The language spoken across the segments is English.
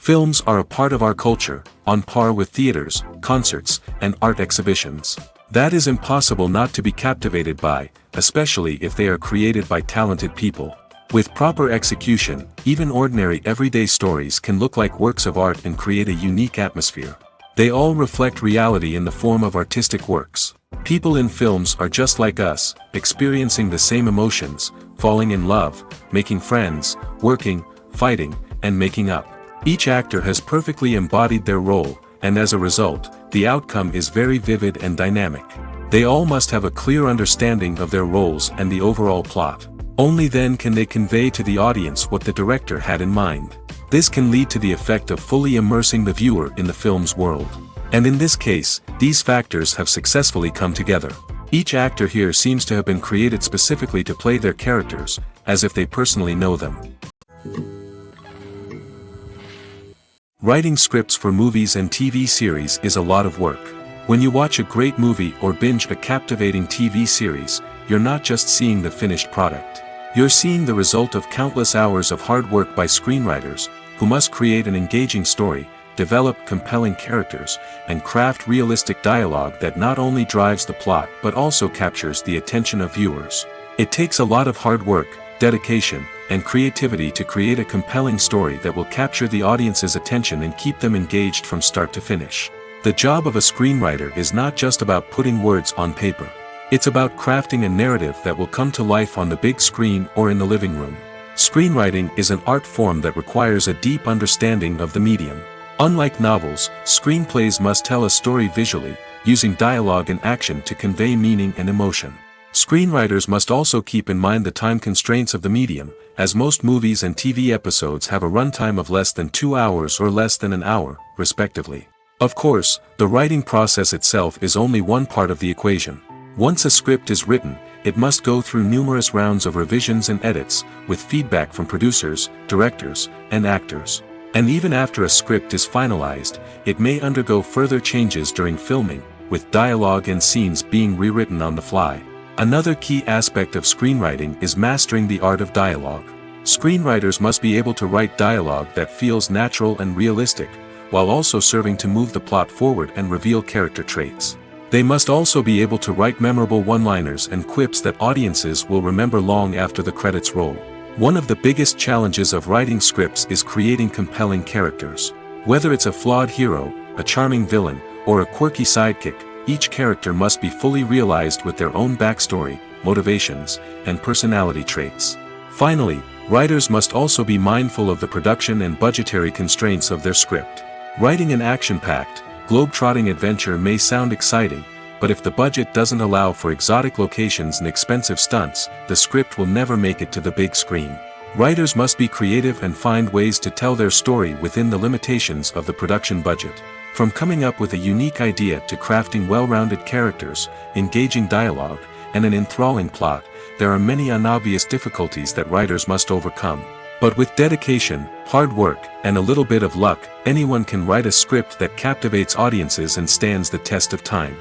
Films are a part of our culture, on par with theaters, concerts, and art exhibitions. That is impossible not to be captivated by, especially if they are created by talented people. With proper execution, even ordinary everyday stories can look like works of art and create a unique atmosphere. They all reflect reality in the form of artistic works. People in films are just like us, experiencing the same emotions, falling in love, making friends, working, fighting, and making up. Each actor has perfectly embodied their role, and as a result, the outcome is very vivid and dynamic. They all must have a clear understanding of their roles and the overall plot. Only then can they convey to the audience what the director had in mind. This can lead to the effect of fully immersing the viewer in the film's world. And in this case, these factors have successfully come together. Each actor here seems to have been created specifically to play their characters, as if they personally know them. Writing scripts for movies and TV series is a lot of work. When you watch a great movie or binge a captivating TV series, you're not just seeing the finished product. You're seeing the result of countless hours of hard work by screenwriters, who must create an engaging story, develop compelling characters, and craft realistic dialogue that not only drives the plot but also captures the attention of viewers. It takes a lot of hard work, dedication, and creativity to create a compelling story that will capture the audience's attention and keep them engaged from start to finish. The job of a screenwriter is not just about putting words on paper. It's about crafting a narrative that will come to life on the big screen or in the living room. Screenwriting is an art form that requires a deep understanding of the medium. Unlike novels, screenplays must tell a story visually, using dialogue and action to convey meaning and emotion. Screenwriters must also keep in mind the time constraints of the medium, as most movies and TV episodes have a runtime of less than 2 hours or less than an hour, respectively. Of course, the writing process itself is only one part of the equation. Once a script is written, it must go through numerous rounds of revisions and edits, with feedback from producers, directors, and actors. And even after a script is finalized, it may undergo further changes during filming, with dialogue and scenes being rewritten on the fly. Another key aspect of screenwriting is mastering the art of dialogue. Screenwriters must be able to write dialogue that feels natural and realistic, while also serving to move the plot forward and reveal character traits. They must also be able to write memorable one-liners and quips that audiences will remember long after the credits roll. One of the biggest challenges of writing scripts is creating compelling characters. Whether it's a flawed hero, a charming villain, or a quirky sidekick, each character must be fully realized with their own backstory, motivations, and personality traits. Finally, writers must also be mindful of the production and budgetary constraints of their script. Writing an action-packed, globe-trotting adventure may sound exciting, but if the budget doesn't allow for exotic locations and expensive stunts, the script will never make it to the big screen. Writers must be creative and find ways to tell their story within the limitations of the production budget. From coming up with a unique idea to crafting well-rounded characters, engaging dialogue, and an enthralling plot, there are many unobvious difficulties that writers must overcome. But with dedication, hard work, and a little bit of luck, anyone can write a script that captivates audiences and stands the test of time.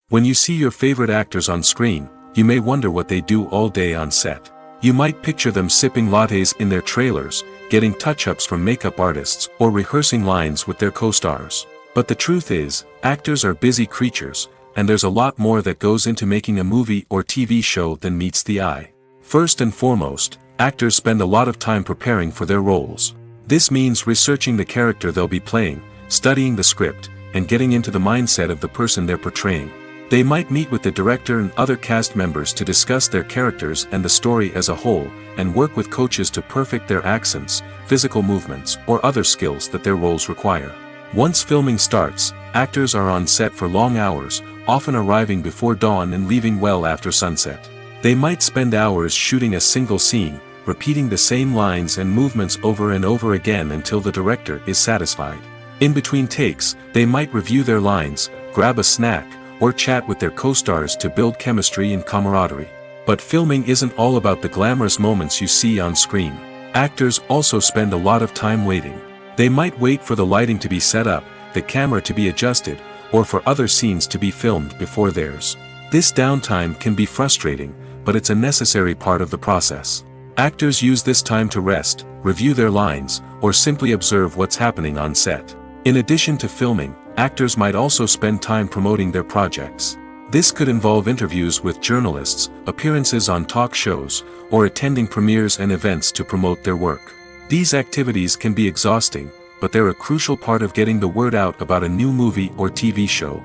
When you see your favorite actors on screen, you may wonder what they do all day on set. You might picture them sipping lattes in their trailers, getting touch-ups from makeup artists, or rehearsing lines with their co-stars. But the truth is, actors are busy creatures, and there's a lot more that goes into making a movie or TV show than meets the eye. First and foremost, actors spend a lot of time preparing for their roles. This means researching the character they'll be playing, studying the script, and getting into the mindset of the person they're portraying. They might meet with the director and other cast members to discuss their characters and the story as a whole, and work with coaches to perfect their accents, physical movements, or other skills that their roles require. Once filming starts, actors are on set for long hours, often arriving before dawn and leaving well after sunset. They might spend hours shooting a single scene, repeating the same lines and movements over and over again until the director is satisfied. In between takes, they might review their lines, grab a snack, or chat with their co-stars to build chemistry and camaraderie. But filming isn't all about the glamorous moments you see on screen. Actors also spend a lot of time waiting. They might wait for the lighting to be set up, the camera to be adjusted, or for other scenes to be filmed before theirs. This downtime can be frustrating, but it's a necessary part of the process. Actors use this time to rest, review their lines, or simply observe what's happening on set. In addition to filming, actors might also spend time promoting their projects. This could involve interviews with journalists, appearances on talk shows, or attending premieres and events to promote their work. These activities can be exhausting, but they're a crucial part of getting the word out about a new movie or TV show.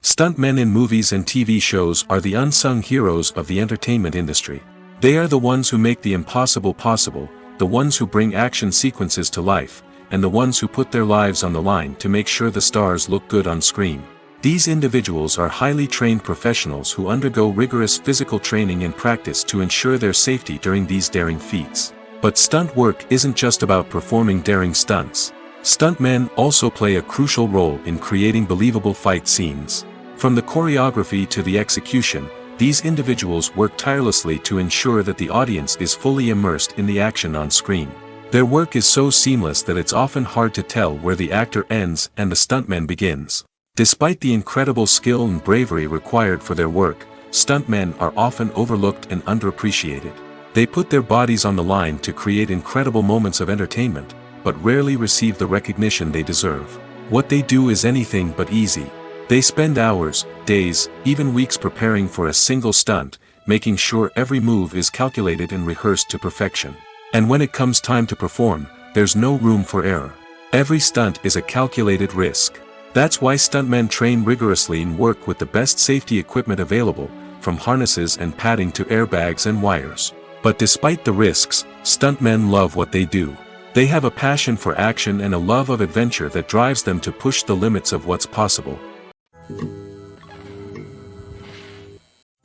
Stuntmen in movies and TV shows are the unsung heroes of the entertainment industry. They are the ones who make the impossible possible, the ones who bring action sequences to life, and the ones who put their lives on the line to make sure the stars look good on screen. These individuals are highly trained professionals who undergo rigorous physical training and practice to ensure their safety during these daring feats. But stunt work isn't just about performing daring stunts. Stuntmen also play a crucial role in creating believable fight scenes. From the choreography to the execution, these individuals work tirelessly to ensure that the audience is fully immersed in the action on screen. Their work is so seamless that it's often hard to tell where the actor ends and the stuntman begins. Despite the incredible skill and bravery required for their work, stuntmen are often overlooked and underappreciated. They put their bodies on the line to create incredible moments of entertainment, but rarely receive the recognition they deserve. What they do is anything but easy. They spend hours, days, even weeks preparing for a single stunt, making sure every move is calculated and rehearsed to perfection. And when it comes time to perform, there's no room for error. Every stunt is a calculated risk. That's why stuntmen train rigorously and work with the best safety equipment available, from harnesses and padding to airbags and wires. But despite the risks, stuntmen love what they do. They have a passion for action and a love of adventure that drives them to push the limits of what's possible.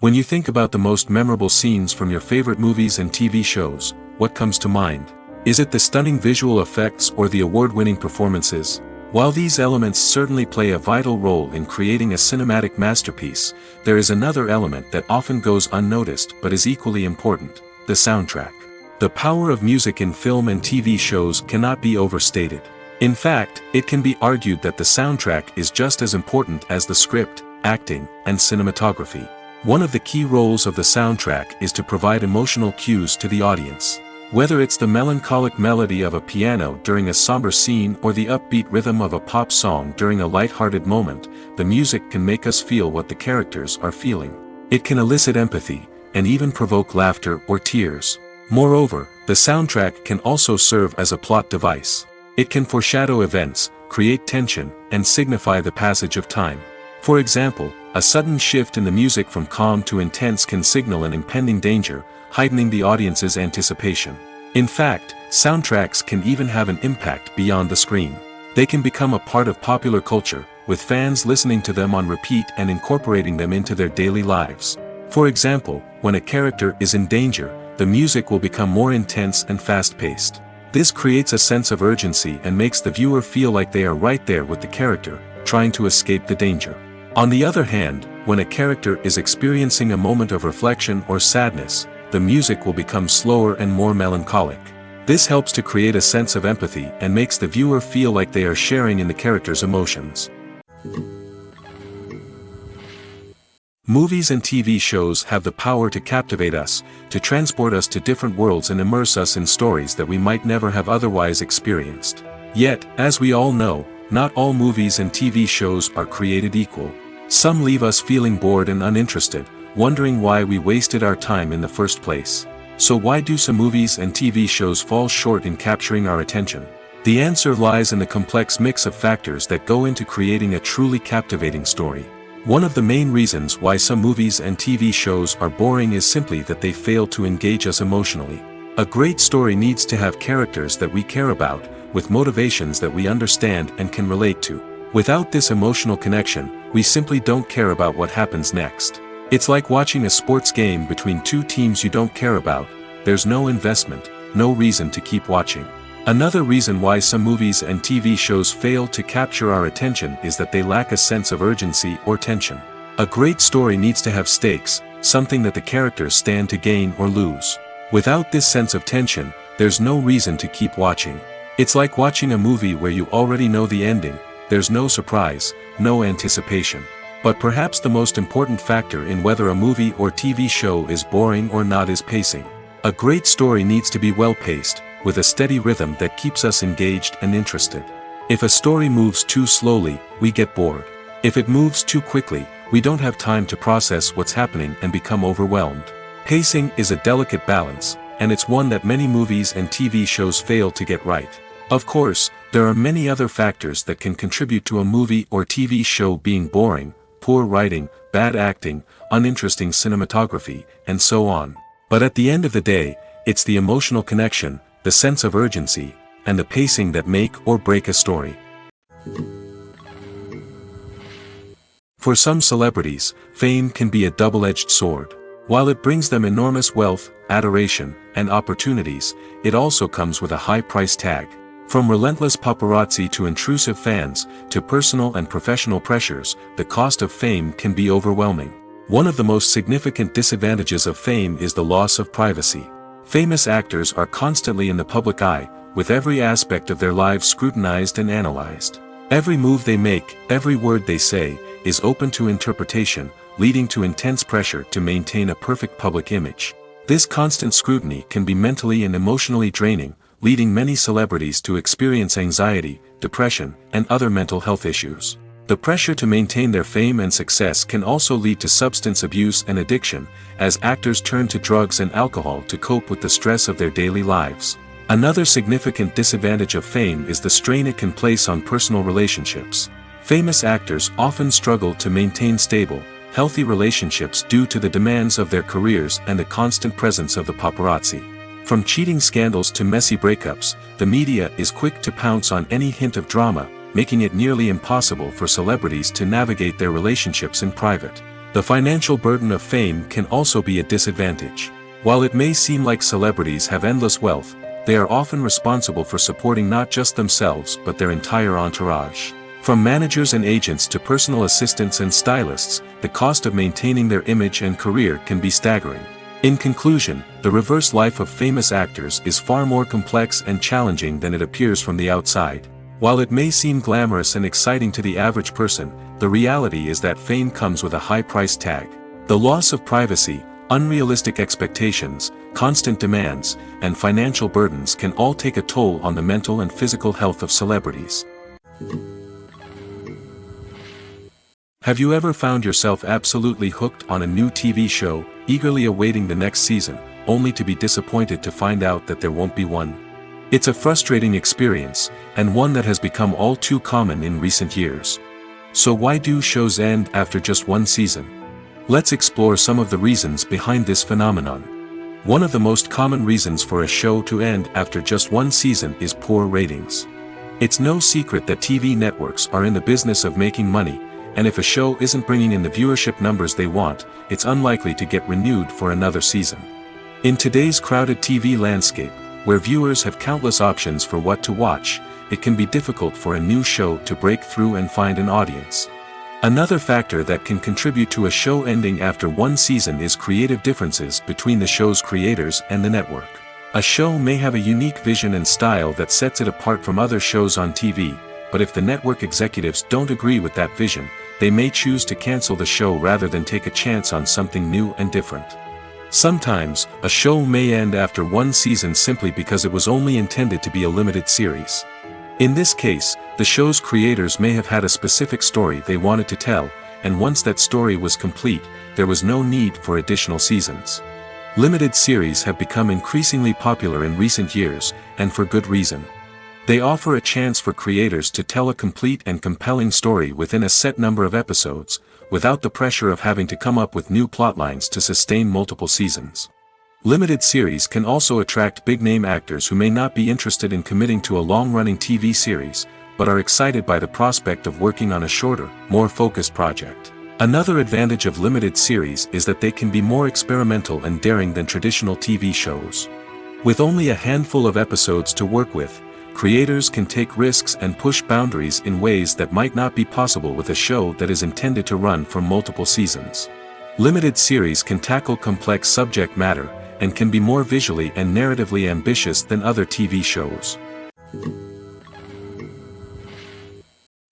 When you think about the most memorable scenes from your favorite movies and TV shows, what comes to mind? Is it the stunning visual effects or the award-winning performances? While these elements certainly play a vital role in creating a cinematic masterpiece, there is another element that often goes unnoticed but is equally important: the soundtrack. The power of music in film and TV shows cannot be overstated. In fact, it can be argued that the soundtrack is just as important as the script, acting, and cinematography. One of the key roles of the soundtrack is to provide emotional cues to the audience. Whether it's the melancholic melody of a piano during a somber scene or the upbeat rhythm of a pop song during a light-hearted moment, the music can make us feel what the characters are feeling. It can elicit empathy, and even provoke laughter or tears. Moreover, the soundtrack can also serve as a plot device. It can foreshadow events, create tension, and signify the passage of time. For example, a sudden shift in the music from calm to intense can signal an impending danger, heightening the audience's anticipation. In fact, soundtracks can even have an impact beyond the screen. They can become a part of popular culture, with fans listening to them on repeat and incorporating them into their daily lives. For example, when a character is in danger, the music will become more intense and fast-paced. This creates a sense of urgency and makes the viewer feel like they are right there with the character, trying to escape the danger. On the other hand, when a character is experiencing a moment of reflection or sadness, the music will become slower and more melancholic. This helps to create a sense of empathy and makes the viewer feel like they are sharing in the character's emotions. Movies and TV shows have the power to captivate us, to transport us to different worlds and immerse us in stories that we might never have otherwise experienced. Yet, as we all know, not all movies and TV shows are created equal. Some leave us feeling bored and uninterested, wondering why we wasted our time in the first place. So why do some movies and TV shows fall short in capturing our attention? The answer lies in the complex mix of factors that go into creating a truly captivating story. One of the main reasons why some movies and TV shows are boring is simply that they fail to engage us emotionally. A great story needs to have characters that we care about, with motivations that we understand and can relate to. Without this emotional connection, we simply don't care about what happens next. It's like watching a sports game between two teams you don't care about. There's no investment, no reason to keep watching. Another reason why some movies and TV shows fail to capture our attention is that they lack a sense of urgency or tension. A great story needs to have stakes, something that the characters stand to gain or lose. Without this sense of tension, there's no reason to keep watching. It's like watching a movie where you already know the ending. There's no surprise, no anticipation. But perhaps the most important factor in whether a movie or TV show is boring or not is pacing. A great story needs to be well paced, with a steady rhythm that keeps us engaged and interested. If a story moves too slowly, we get bored. If it moves too quickly, we don't have time to process what's happening and become overwhelmed. Pacing is a delicate balance, and it's one that many movies and TV shows fail to get right. Of course, there are many other factors that can contribute to a movie or TV show being boring: poor writing, bad acting, uninteresting cinematography, and so on. But at the end of the day, it's the emotional connection, the sense of urgency, and the pacing that make or break a story. For some celebrities, fame can be a double-edged sword. While it brings them enormous wealth, adoration, and opportunities, it also comes with a high price tag. From relentless paparazzi to intrusive fans, to personal and professional pressures, the cost of fame can be overwhelming. One of the most significant disadvantages of fame is the loss of privacy. Famous actors are constantly in the public eye, with every aspect of their lives scrutinized and analyzed. Every move they make, every word they say, is open to interpretation, leading to intense pressure to maintain a perfect public image. This constant scrutiny can be mentally and emotionally draining, leading many celebrities to experience anxiety, depression, and other mental health issues. The pressure to maintain their fame and success can also lead to substance abuse and addiction, as actors turn to drugs and alcohol to cope with the stress of their daily lives. Another significant disadvantage of fame is the strain it can place on personal relationships. Famous actors often struggle to maintain stable, healthy relationships due to the demands of their careers and the constant presence of the paparazzi. From cheating scandals to messy breakups, the media is quick to pounce on any hint of drama, making it nearly impossible for celebrities to navigate their relationships in private. The financial burden of fame can also be a disadvantage. While it may seem like celebrities have endless wealth, they are often responsible for supporting not just themselves but their entire entourage. From managers and agents to personal assistants and stylists, the cost of maintaining their image and career can be staggering. In conclusion, the reverse life of famous actors is far more complex and challenging than it appears from the outside. While it may seem glamorous and exciting to the average person, the reality is that fame comes with a high price tag. The loss of privacy, unrealistic expectations, constant demands, and financial burdens can all take a toll on the mental and physical health of celebrities. Have you ever found yourself absolutely hooked on a new TV show, eagerly awaiting the next season, only to be disappointed to find out that there won't be one? It's a frustrating experience, and one that has become all too common in recent years. So why do shows end after just one season? Let's explore some of the reasons behind this phenomenon. One of the most common reasons for a show to end after just one season is poor ratings. It's no secret that TV networks are in the business of making money, and if a show isn't bringing in the viewership numbers they want, it's unlikely to get renewed for another season. In today's crowded TV landscape, where viewers have countless options for what to watch, it can be difficult for a new show to break through and find an audience. Another factor that can contribute to a show ending after one season is creative differences between the show's creators and the network. A show may have a unique vision and style that sets it apart from other shows on TV, but if the network executives don't agree with that vision, they may choose to cancel the show rather than take a chance on something new and different. Sometimes, a show may end after one season simply because it was only intended to be a limited series. In this case, the show's creators may have had a specific story they wanted to tell, and once that story was complete, there was no need for additional seasons. Limited series have become increasingly popular in recent years, and for good reason. They offer a chance for creators to tell a complete and compelling story within a set number of episodes, without the pressure of having to come up with new plotlines to sustain multiple seasons. Limited series can also attract big-name actors who may not be interested in committing to a long-running TV series, but are excited by the prospect of working on a shorter, more focused project. Another advantage of limited series is that they can be more experimental and daring than traditional TV shows. With only a handful of episodes to work with, creators can take risks and push boundaries in ways that might not be possible with a show that is intended to run for multiple seasons. Limited series can tackle complex subject matter, and can be more visually and narratively ambitious than other TV shows.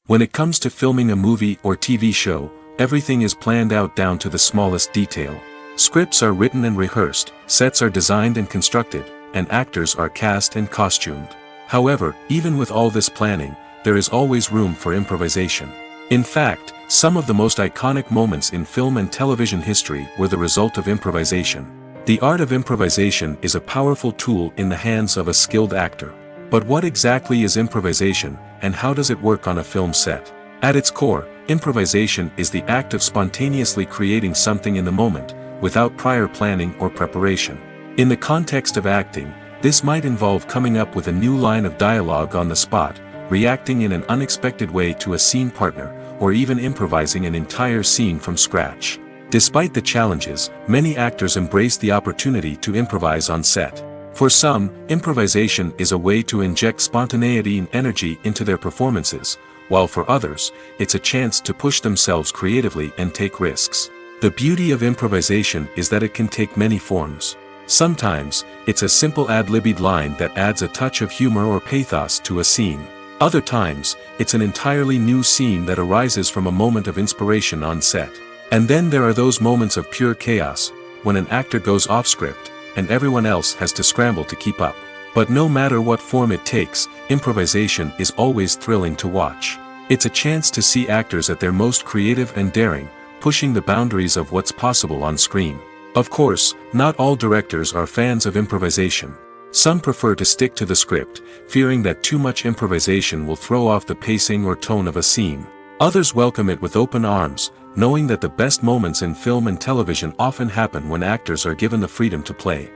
When it comes to filming a movie or TV show, everything is planned out down to the smallest detail. Scripts are written and rehearsed, sets are designed and constructed, and actors are cast and costumed. However, even with all this planning, there is always room for improvisation. In fact, some of the most iconic moments in film and television history were the result of improvisation. The art of improvisation is a powerful tool in the hands of a skilled actor. But what exactly is improvisation, and how does it work on a film set? At its core, improvisation is the act of spontaneously creating something in the moment, without prior planning or preparation. In the context of acting, this might involve coming up with a new line of dialogue on the spot, reacting in an unexpected way to a scene partner, or even improvising an entire scene from scratch. Despite the challenges, many actors embrace the opportunity to improvise on set. For some, improvisation is a way to inject spontaneity and energy into their performances, while for others, it's a chance to push themselves creatively and take risks. The beauty of improvisation is that it can take many forms. Sometimes, it's a simple ad-libbed line that adds a touch of humor or pathos to a scene. Other times, it's an entirely new scene that arises from a moment of inspiration on set. And then there are those moments of pure chaos, when an actor goes off script, and everyone else has to scramble to keep up. But no matter what form it takes, improvisation is always thrilling to watch. It's a chance to see actors at their most creative and daring, pushing the boundaries of what's possible on screen. Of course, not all directors are fans of improvisation. Some prefer to stick to the script, fearing that too much improvisation will throw off the pacing or tone of a scene. Others welcome it with open arms, knowing that the best moments in film and television often happen when actors are given the freedom to play.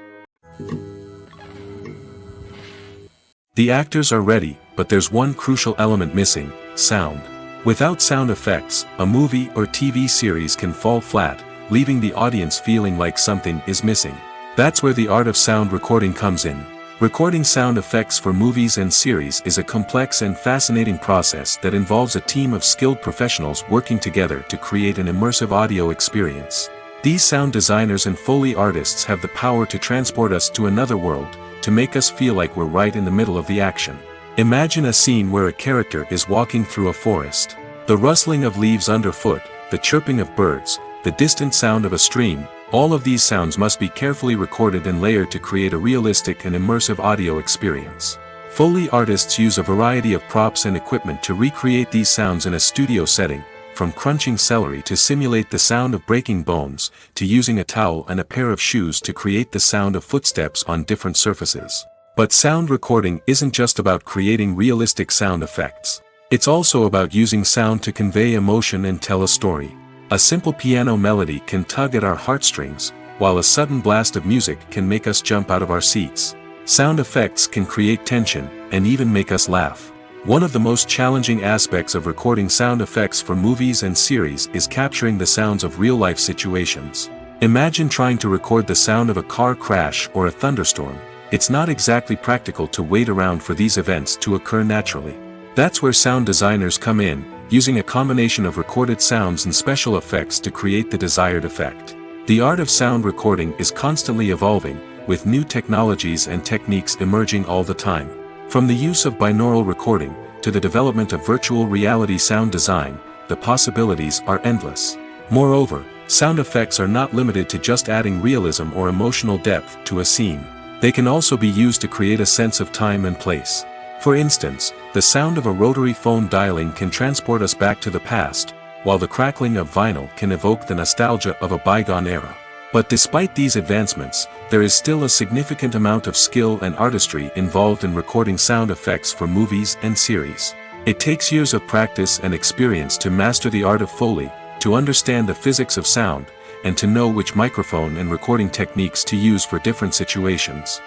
The actors are ready, but there's one crucial element missing: sound. Without sound effects, a movie or TV series can fall flat, leaving the audience feeling like something is missing. That's where the art of sound recording comes in. Recording sound effects for movies and series is a complex and fascinating process that involves a team of skilled professionals working together to create an immersive audio experience. These sound designers and Foley artists have the power to transport us to another world, to make us feel like we're right in the middle of the action. Imagine a scene where a character is walking through a forest. The rustling of leaves underfoot, the chirping of birds, the distant sound of a stream, all of these sounds must be carefully recorded and layered to create a realistic and immersive audio experience. Foley artists use a variety of props and equipment to recreate these sounds in a studio setting, from crunching celery to simulate the sound of breaking bones, to using a towel and a pair of shoes to create the sound of footsteps on different surfaces. But sound recording isn't just about creating realistic sound effects. It's also about using sound to convey emotion and tell a story. A simple piano melody can tug at our heartstrings, while a sudden blast of music can make us jump out of our seats. Sound effects can create tension, and even make us laugh. One of the most challenging aspects of recording sound effects for movies and series is capturing the sounds of real-life situations. Imagine trying to record the sound of a car crash or a thunderstorm. It's not exactly practical to wait around for these events to occur naturally. That's where sound designers come in, using a combination of recorded sounds and special effects to create the desired effect. The art of sound recording is constantly evolving, with new technologies and techniques emerging all the time. From the use of binaural recording, to the development of virtual reality sound design, the possibilities are endless. Moreover, sound effects are not limited to just adding realism or emotional depth to a scene. They can also be used to create a sense of time and place. For instance, the sound of a rotary phone dialing can transport us back to the past, while the crackling of vinyl can evoke the nostalgia of a bygone era. But despite these advancements, there is still a significant amount of skill and artistry involved in recording sound effects for movies and series. It takes years of practice and experience to master the art of Foley, to understand the physics of sound, and to know which microphone and recording techniques to use for different situations.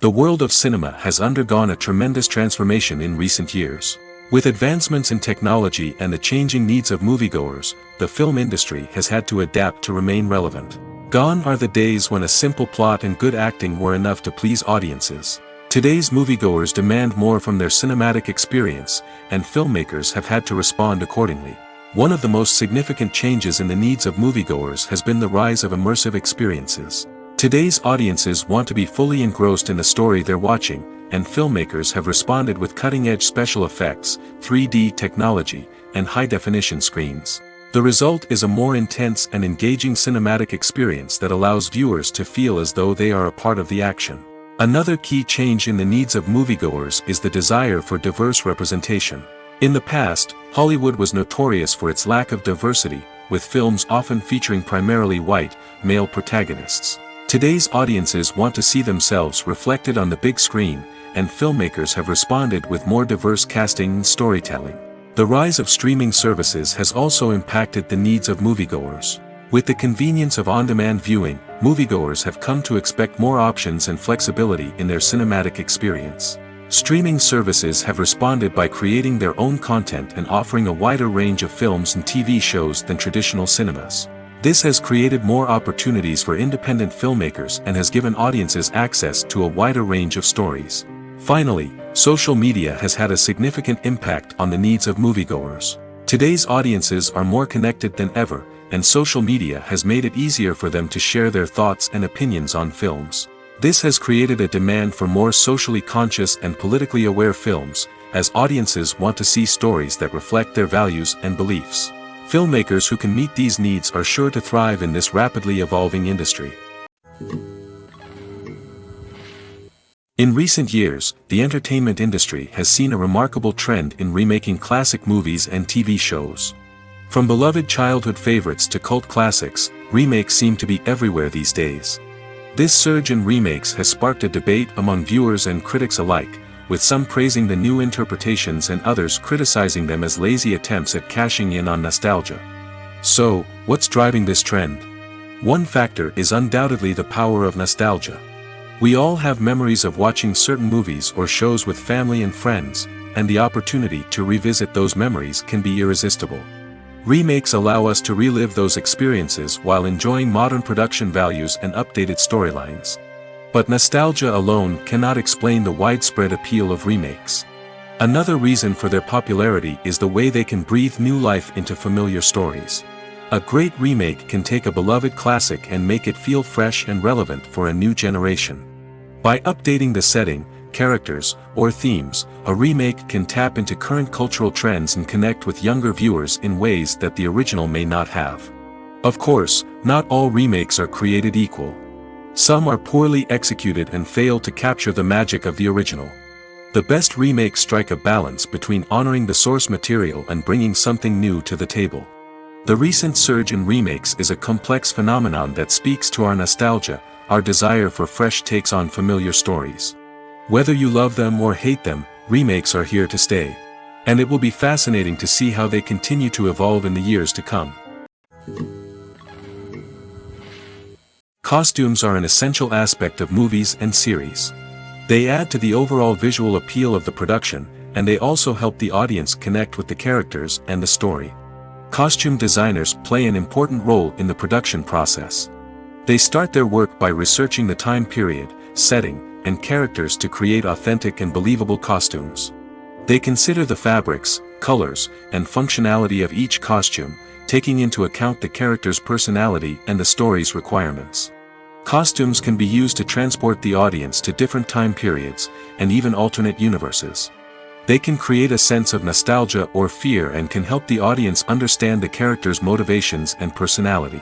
The world of cinema has undergone a tremendous transformation in recent years. With advancements in technology and the changing needs of moviegoers, the film industry has had to adapt to remain relevant. Gone are the days when a simple plot and good acting were enough to please audiences. Today's moviegoers demand more from their cinematic experience, and filmmakers have had to respond accordingly. One of the most significant changes in the needs of moviegoers has been the rise of immersive experiences. Today's audiences want to be fully engrossed in the story they're watching, and filmmakers have responded with cutting-edge special effects, 3D technology, and high-definition screens. The result is a more intense and engaging cinematic experience that allows viewers to feel as though they are a part of the action. Another key change in the needs of moviegoers is the desire for diverse representation. In the past, Hollywood was notorious for its lack of diversity, with films often featuring primarily white, male protagonists. Today's audiences want to see themselves reflected on the big screen, and filmmakers have responded with more diverse casting and storytelling. The rise of streaming services has also impacted the needs of moviegoers. With the convenience of on-demand viewing, moviegoers have come to expect more options and flexibility in their cinematic experience. Streaming services have responded by creating their own content and offering a wider range of films and TV shows than traditional cinemas. This has created more opportunities for independent filmmakers and has given audiences access to a wider range of stories. Finally, social media has had a significant impact on the needs of moviegoers. Today's audiences are more connected than ever, and social media has made it easier for them to share their thoughts and opinions on films. This has created a demand for more socially conscious and politically aware films, as audiences want to see stories that reflect their values and beliefs. Filmmakers who can meet these needs are sure to thrive in this rapidly evolving industry. In recent years, the entertainment industry has seen a remarkable trend in remaking classic movies and TV shows. From beloved childhood favorites to cult classics, remakes seem to be everywhere these days. This surge in remakes has sparked a debate among viewers and critics alike, with some praising the new interpretations and others criticizing them as lazy attempts at cashing in on nostalgia. So, what's driving this trend? One factor is undoubtedly the power of nostalgia. We all have memories of watching certain movies or shows with family and friends, and the opportunity to revisit those memories can be irresistible. Remakes allow us to relive those experiences while enjoying modern production values and updated storylines. But nostalgia alone cannot explain the widespread appeal of remakes. Another reason for their popularity is the way they can breathe new life into familiar stories. A great remake can take a beloved classic and make it feel fresh and relevant for a new generation. By updating the setting, characters, or themes, a remake can tap into current cultural trends and connect with younger viewers in ways that the original may not have. Of course, not all remakes are created equal. Some are poorly executed and fail to capture the magic of the original. The best remakes strike a balance between honoring the source material and bringing something new to the table. The recent surge in remakes is a complex phenomenon that speaks to our nostalgia, our desire for fresh takes on familiar stories. Whether you love them or hate them, remakes are here to stay. And it will be fascinating to see how they continue to evolve in the years to come. Costumes are an essential aspect of movies and series. They add to the overall visual appeal of the production, and they also help the audience connect with the characters and the story. Costume designers play an important role in the production process. They start their work by researching the time period, setting, and characters to create authentic and believable costumes. They consider the fabrics, colors, and functionality of each costume, taking into account the character's personality and the story's requirements. Costumes can be used to transport the audience to different time periods, and even alternate universes. They can create a sense of nostalgia or fear and can help the audience understand the character's motivations and personality.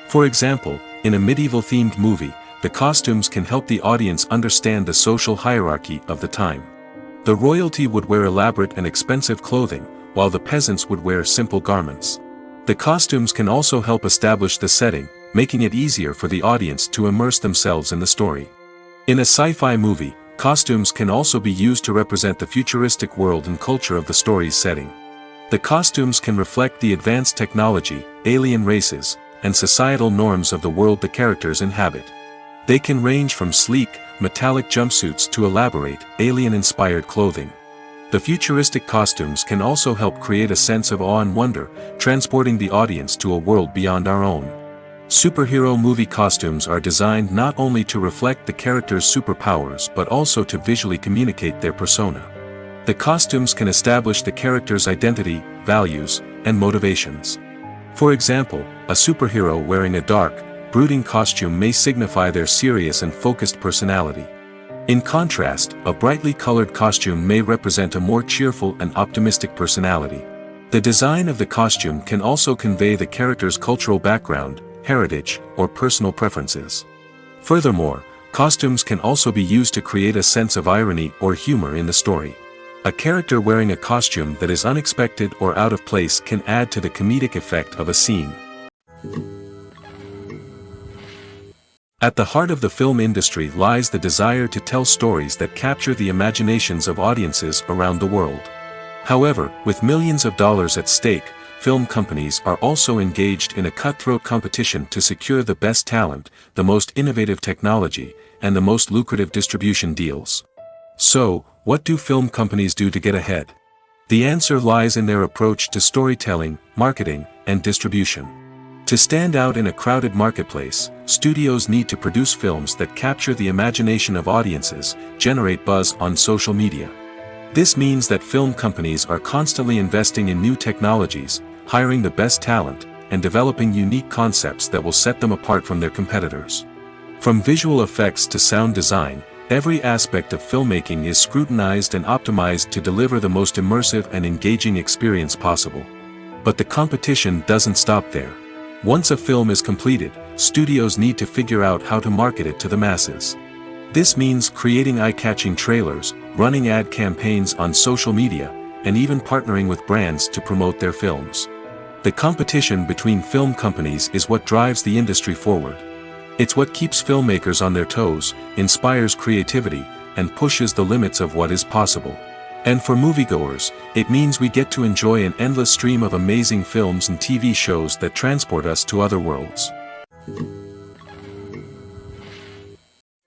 For example, in a medieval-themed movie, the costumes can help the audience understand the social hierarchy of the time. The royalty would wear elaborate and expensive clothing, while the peasants would wear simple garments. The costumes can also help establish the setting, making it easier for the audience to immerse themselves in the story. In a sci-fi movie, costumes can also be used to represent the futuristic world and culture of the story's setting. The costumes can reflect the advanced technology, alien races, and societal norms of the world the characters inhabit. They can range from sleek, metallic jumpsuits to elaborate, alien-inspired clothing. The futuristic costumes can also help create a sense of awe and wonder, transporting the audience to a world beyond our own. Superhero movie costumes are designed not only to reflect the character's superpowers but also to visually communicate their persona. The costumes can establish the character's identity, values, and motivations. For example, a superhero wearing a dark, brooding costume may signify their serious and focused personality. In contrast, a brightly colored costume may represent a more cheerful and optimistic personality. The design of the costume can also convey the character's cultural background, heritage, or personal preferences. Furthermore, costumes can also be used to create a sense of irony or humor in the story. A character wearing a costume that is unexpected or out of place can add to the comedic effect of a scene. At the heart of the film industry lies the desire to tell stories that capture the imaginations of audiences around the world. However, with millions of dollars at stake, film companies are also engaged in a cutthroat competition to secure the best talent, the most innovative technology, and the most lucrative distribution deals. So, what do film companies do to get ahead? The answer lies in their approach to storytelling, marketing, and distribution. To stand out in a crowded marketplace, studios need to produce films that capture the imagination of audiences, generate buzz on social media. This means that film companies are constantly investing in new technologies, hiring the best talent, and developing unique concepts that will set them apart from their competitors. From visual effects to sound design, every aspect of filmmaking is scrutinized and optimized to deliver the most immersive and engaging experience possible. But the competition doesn't stop there. Once a film is completed, studios need to figure out how to market it to the masses. This means creating eye-catching trailers, running ad campaigns on social media, and even partnering with brands to promote their films. The competition between film companies is what drives the industry forward. It's what keeps filmmakers on their toes, inspires creativity, and pushes the limits of what is possible. And for moviegoers, it means we get to enjoy an endless stream of amazing films and TV shows that transport us to other worlds.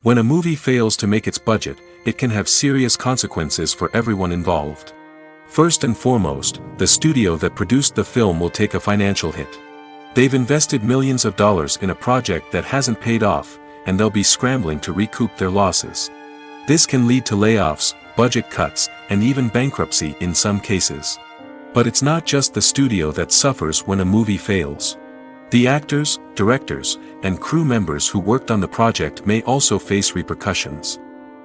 When a movie fails to make its budget, it can have serious consequences for everyone involved. First and foremost, the studio that produced the film will take a financial hit. They've invested millions of dollars in a project that hasn't paid off, and they'll be scrambling to recoup their losses. This can lead to layoffs, budget cuts, and even bankruptcy in some cases. But it's not just the studio that suffers when a movie fails. The actors, directors, and crew members who worked on the project may also face repercussions.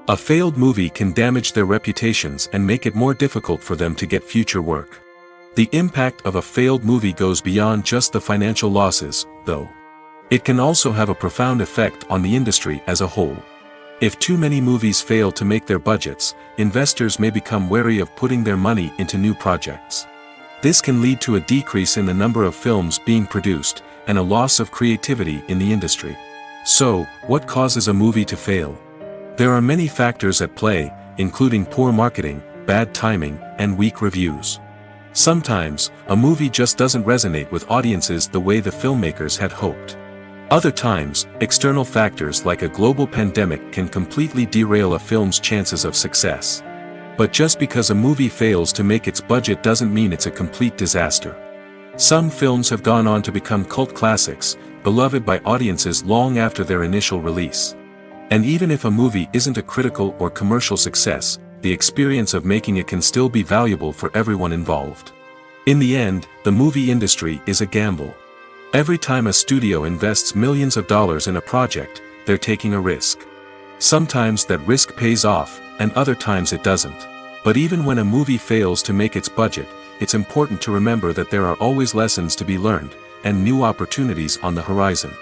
A failed movie can damage their reputations and make it more difficult for them to get future work. The impact of a failed movie goes beyond just the financial losses, though. It can also have a profound effect on the industry as a whole. If too many movies fail to make their budgets, investors may become wary of putting their money into new projects. This can lead to a decrease in the number of films being produced, and a loss of creativity in the industry. So, what causes a movie to fail? There are many factors at play, including poor marketing, bad timing, and weak reviews. Sometimes, a movie just doesn't resonate with audiences the way the filmmakers had hoped. Other times, external factors like a global pandemic can completely derail a film's chances of success. But just because a movie fails to make its budget doesn't mean it's a complete disaster. Some films have gone on to become cult classics, beloved by audiences long after their initial release. And even if a movie isn't a critical or commercial success, the experience of making it can still be valuable for everyone involved. In the end, the movie industry is a gamble. Every time a studio invests millions of dollars in a project, they're taking a risk. Sometimes that risk pays off, and other times it doesn't. But even when a movie fails to make its budget, it's important to remember that there are always lessons to be learned, and new opportunities on the horizon.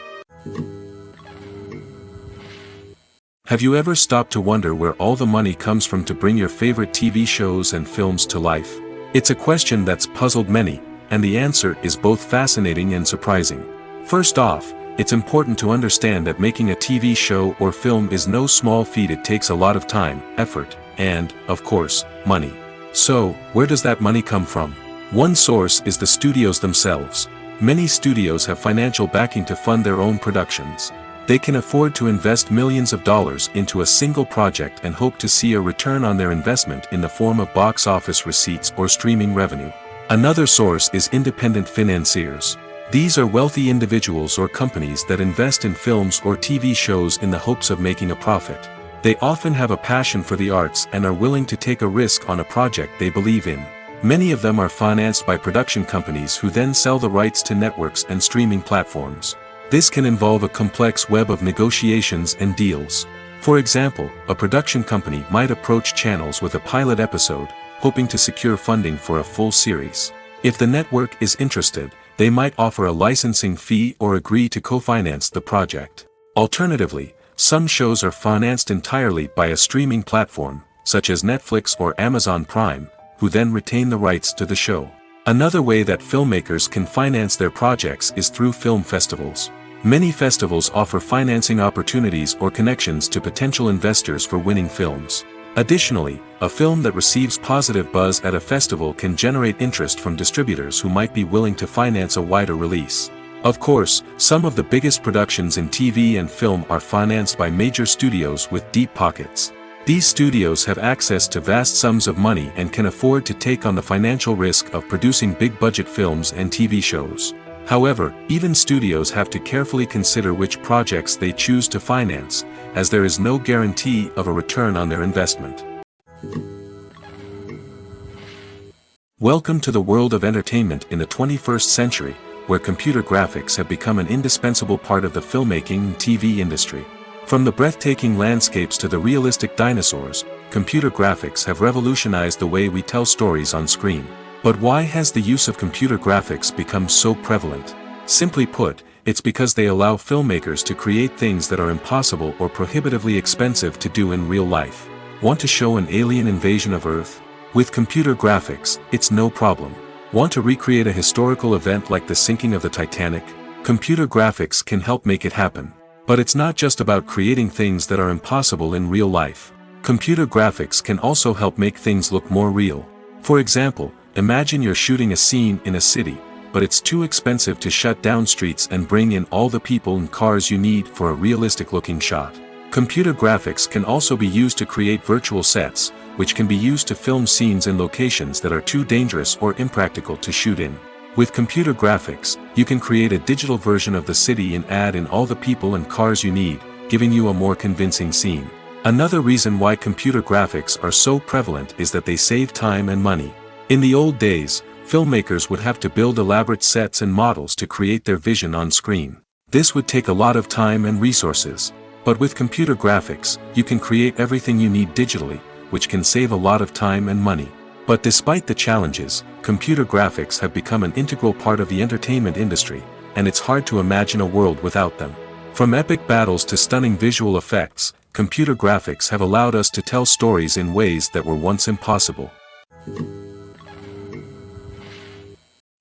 Have you ever stopped to wonder where all the money comes from to bring your favorite TV shows and films to life? It's a question that's puzzled many, and the answer is both fascinating and surprising. First off, it's important to understand that making a TV show or film is no small feat. It takes a lot of time, effort, and, of course, money. So, where does that money come from? One source is the studios themselves. Many studios have financial backing to fund their own productions. They can afford to invest millions of dollars into a single project and hope to see a return on their investment in the form of box office receipts or streaming revenue. Another source is independent financiers. These are wealthy individuals or companies that invest in films or TV shows in the hopes of making a profit. They often have a passion for the arts and are willing to take a risk on a project they believe in. Many of them are financed by production companies who then sell the rights to networks and streaming platforms. This can involve a complex web of negotiations and deals. For example, a production company might approach channels with a pilot episode, hoping to secure funding for a full series. If the network is interested, they might offer a licensing fee or agree to co-finance the project. Alternatively, some shows are financed entirely by a streaming platform, such as Netflix or Amazon Prime, who then retain the rights to the show. Another way that filmmakers can finance their projects is through film festivals. Many festivals offer financing opportunities or connections to potential investors for winning films. Additionally, a film that receives positive buzz at a festival can generate interest from distributors who might be willing to finance a wider release. Of course, some of the biggest productions in TV and film are financed by major studios with deep pockets. These studios have access to vast sums of money and can afford to take on the financial risk of producing big-budget films and TV shows. However, even studios have to carefully consider which projects they choose to finance, as there is no guarantee of a return on their investment. Welcome to the world of entertainment in the 21st century, where computer graphics have become an indispensable part of the filmmaking and TV industry. From the breathtaking landscapes to the realistic dinosaurs, computer graphics have revolutionized the way we tell stories on screen. But why has the use of computer graphics become so prevalent? Simply put, it's because they allow filmmakers to create things that are impossible or prohibitively expensive to do in real life. Want to show an alien invasion of Earth? With computer graphics, it's no problem. Want to recreate a historical event like the sinking of the Titanic? Computer graphics can help make it happen. But it's not just about creating things that are impossible in real life. Computer graphics can also help make things look more real. For example, imagine you're shooting a scene in a city, but it's too expensive to shut down streets and bring in all the people and cars you need for a realistic-looking shot. Computer graphics can also be used to create virtual sets, which can be used to film scenes in locations that are too dangerous or impractical to shoot in. With computer graphics, you can create a digital version of the city and add in all the people and cars you need, giving you a more convincing scene. Another reason why computer graphics are so prevalent is that they save time and money. In the old days, filmmakers would have to build elaborate sets and models to create their vision on screen. This would take a lot of time and resources. But with computer graphics, you can create everything you need digitally, which can save a lot of time and money. But despite the challenges, computer graphics have become an integral part of the entertainment industry, and it's hard to imagine a world without them. From epic battles to stunning visual effects, computer graphics have allowed us to tell stories in ways that were once impossible.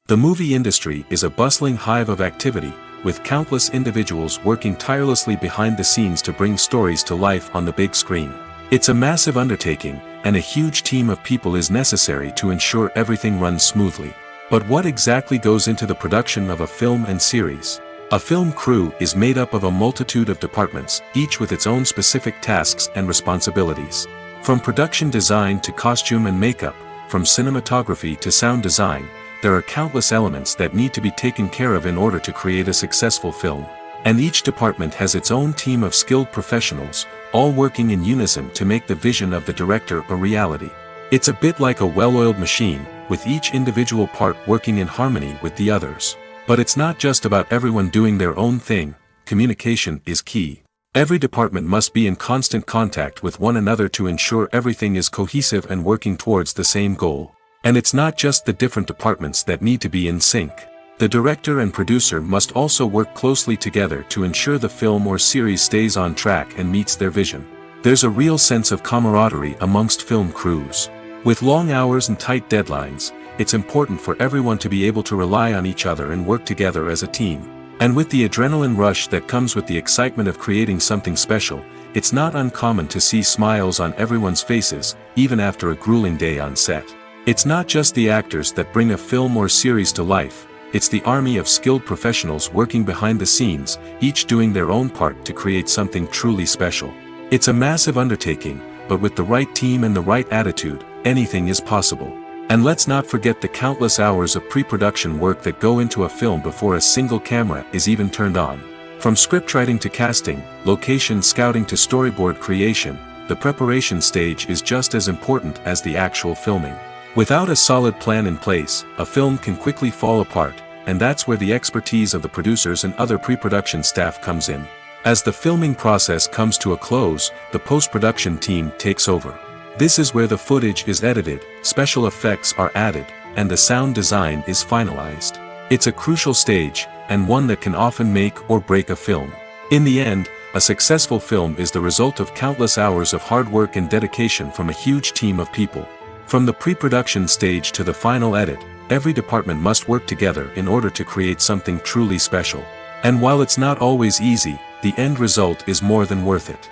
The movie industry is a bustling hive of activity, with countless individuals working tirelessly behind the scenes to bring stories to life on the big screen. It's a massive undertaking, and a huge team of people is necessary to ensure everything runs smoothly. But what exactly goes into the production of a film and series? A film crew is made up of a multitude of departments, each with its own specific tasks and responsibilities. From production design to costume and makeup, from cinematography to sound design, there are countless elements that need to be taken care of in order to create a successful film. And each department has its own team of skilled professionals, all working in unison to make the vision of the director a reality. It's a bit like a well-oiled machine, with each individual part working in harmony with the others. But it's not just about everyone doing their own thing. Communication is key. Every department must be in constant contact with one another to ensure everything is cohesive and working towards the same goal. And it's not just the different departments that need to be in sync. The director and producer must also work closely together to ensure the film or series stays on track and meets their vision. There's a real sense of camaraderie amongst film crews. With long hours and tight deadlines, it's important for everyone to be able to rely on each other and work together as a team. And with the adrenaline rush that comes with the excitement of creating something special, it's not uncommon to see smiles on everyone's faces, even after a grueling day on set. It's not just the actors that bring a film or series to life. It's the army of skilled professionals working behind the scenes, each doing their own part to create something truly special. It's a massive undertaking, but with the right team and the right attitude, anything is possible. And let's not forget the countless hours of pre-production work that go into a film before a single camera is even turned on. From scriptwriting to casting, location scouting to storyboard creation, the preparation stage is just as important as the actual filming. Without a solid plan in place, a film can quickly fall apart, and that's where the expertise of the producers and other pre-production staff comes in. As the filming process comes to a close, the post-production team takes over. This is where the footage is edited, special effects are added, and the sound design is finalized. It's a crucial stage, and one that can often make or break a film. In the end, a successful film is the result of countless hours of hard work and dedication from a huge team of people. From the pre-production stage to the final edit, every department must work together in order to create something truly special. And while it's not always easy, the end result is more than worth it.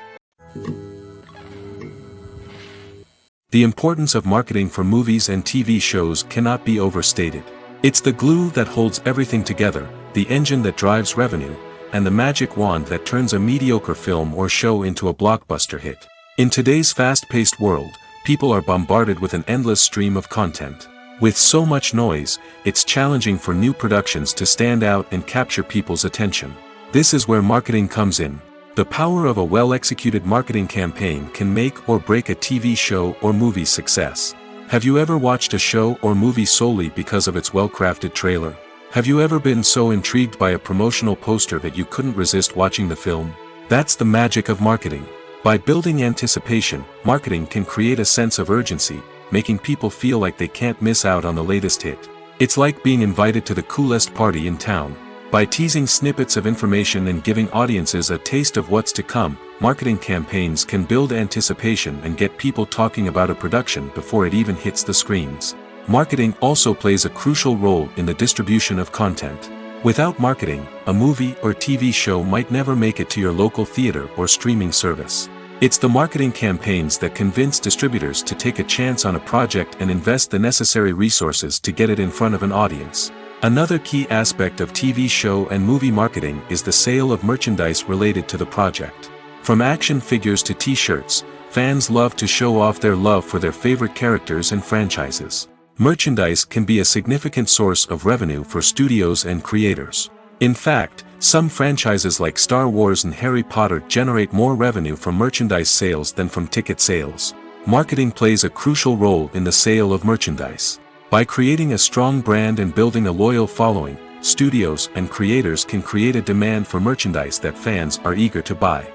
The importance of marketing for movies and TV shows cannot be overstated. It's the glue that holds everything together, the engine that drives revenue, and the magic wand that turns a mediocre film or show into a blockbuster hit. In today's fast-paced world, people are bombarded with an endless stream of content. With so much noise, it's challenging for new productions to stand out and capture people's attention. This is where marketing comes in. The power of a well-executed marketing campaign can make or break a TV show or movie's success. Have you ever watched a show or movie solely because of its well-crafted trailer? Have you ever been so intrigued by a promotional poster that you couldn't resist watching the film? That's the magic of marketing. By building anticipation, marketing can create a sense of urgency, making people feel like they can't miss out on the latest hit. It's like being invited to the coolest party in town. By teasing snippets of information and giving audiences a taste of what's to come, marketing campaigns can build anticipation and get people talking about a production before it even hits the screens. Marketing also plays a crucial role in the distribution of content. Without marketing, a movie or TV show might never make it to your local theater or streaming service. It's the marketing campaigns that convince distributors to take a chance on a project and invest the necessary resources to get it in front of an audience. Another key aspect of TV show and movie marketing is the sale of merchandise related to the project. From action figures to t-shirts, fans love to show off their love for their favorite characters and franchises. Merchandise can be a significant source of revenue for studios and creators. In fact, some franchises like Star Wars and Harry Potter generate more revenue from merchandise sales than from ticket sales. Marketing plays a crucial role in the sale of merchandise. By creating a strong brand and building a loyal following, studios and creators can create a demand for merchandise that fans are eager to buy.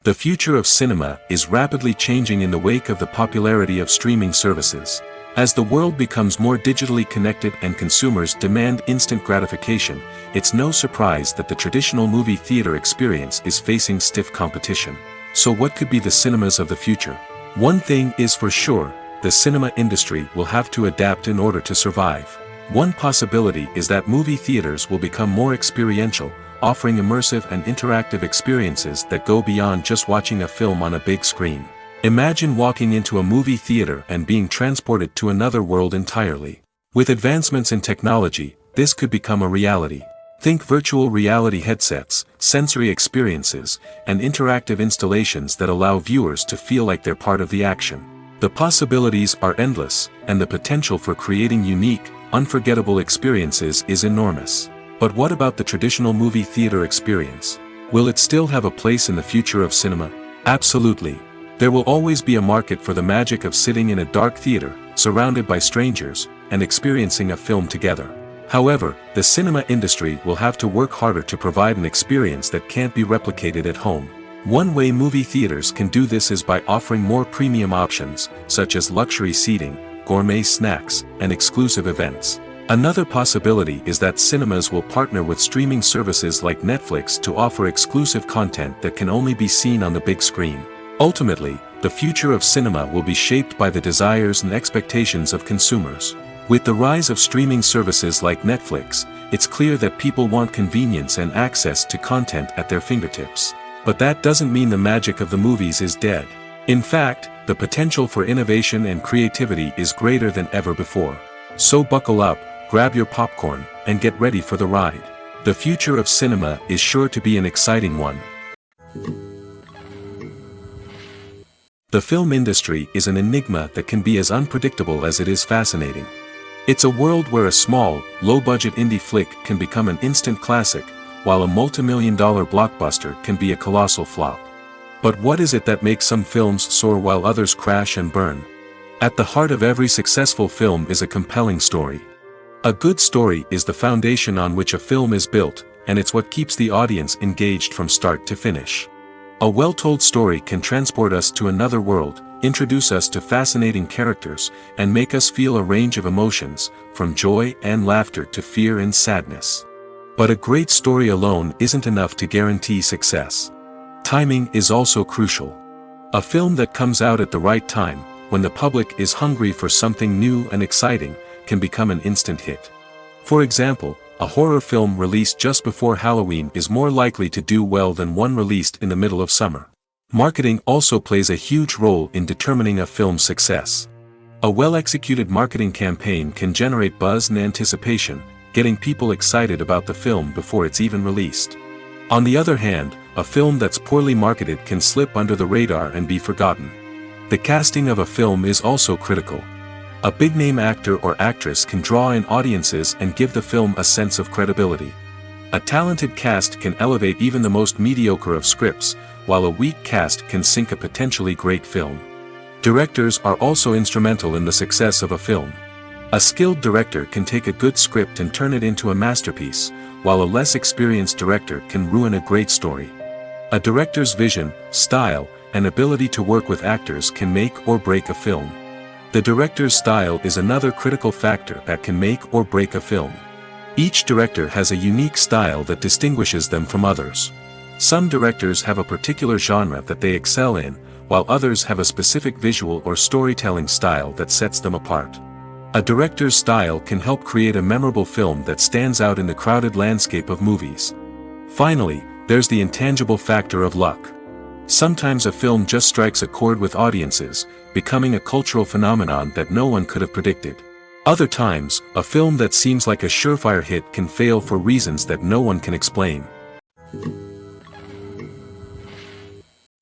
The future of cinema is rapidly changing in the wake of the popularity of streaming services. As the world becomes more digitally connected and consumers demand instant gratification, it's no surprise that the traditional movie theater experience is facing stiff competition. So what could be the cinemas of the future? One thing is for sure, the cinema industry will have to adapt in order to survive. One possibility is that movie theaters will become more experiential, offering immersive and interactive experiences that go beyond just watching a film on a big screen. Imagine walking into a movie theater and being transported to another world entirely. With advancements in technology, this could become a reality. Think virtual reality headsets, sensory experiences, and interactive installations that allow viewers to feel like they're part of the action. The possibilities are endless, and the potential for creating unique, unforgettable experiences is enormous. But what about the traditional movie theater experience? Will it still have a place in the future of cinema? Absolutely. There will always be a market for the magic of sitting in a dark theater, surrounded by strangers, and experiencing a film together. However, the cinema industry will have to work harder to provide an experience that can't be replicated at home. One way movie theaters can do this is by offering more premium options, such as luxury seating, gourmet snacks, and exclusive events. Another possibility is that cinemas will partner with streaming services like Netflix to offer exclusive content that can only be seen on the big screen. Ultimately, the future of cinema will be shaped by the desires and expectations of consumers. With the rise of streaming services like Netflix, it's clear that people want convenience and access to content at their fingertips. But that doesn't mean the magic of the movies is dead. In fact, the potential for innovation and creativity is greater than ever before. So buckle up, grab your popcorn, and get ready for the ride. The future of cinema is sure to be an exciting one. The film industry is an enigma that can be as unpredictable as it is fascinating. It's a world where a small, low-budget indie flick can become an instant classic, while a multi-million-dollar blockbuster can be a colossal flop. But what is it that makes some films soar while others crash and burn? At the heart of every successful film is a compelling story. A good story is the foundation on which a film is built, and it's what keeps the audience engaged from start to finish. A well-told story can transport us to another world, introduce us to fascinating characters, and make us feel a range of emotions, from joy and laughter to fear and sadness. But a great story alone isn't enough to guarantee success. Timing is also crucial. A film that comes out at the right time, when the public is hungry for something new and exciting, can become an instant hit. For example, a horror film released just before Halloween is more likely to do well than one released in the middle of summer. Marketing also plays a huge role in determining a film's success. A well-executed marketing campaign can generate buzz and anticipation, getting people excited about the film before it's even released. On the other hand, a film that's poorly marketed can slip under the radar and be forgotten. The casting of a film is also critical. A big-name actor or actress can draw in audiences and give the film a sense of credibility. A talented cast can elevate even the most mediocre of scripts, while a weak cast can sink a potentially great film. Directors are also instrumental in the success of a film. A skilled director can take a good script and turn it into a masterpiece, while a less experienced director can ruin a great story. A director's vision, style, and ability to work with actors can make or break a film. The director's style is another critical factor that can make or break a film. Each director has a unique style that distinguishes them from others. Some directors have a particular genre that they excel in, while others have a specific visual or storytelling style that sets them apart. A director's style can help create a memorable film that stands out in the crowded landscape of movies. Finally, there's the intangible factor of luck. Sometimes a film just strikes a chord with audiences, becoming a cultural phenomenon that no one could have predicted. Other times, a film that seems like a surefire hit can fail for reasons that no one can explain.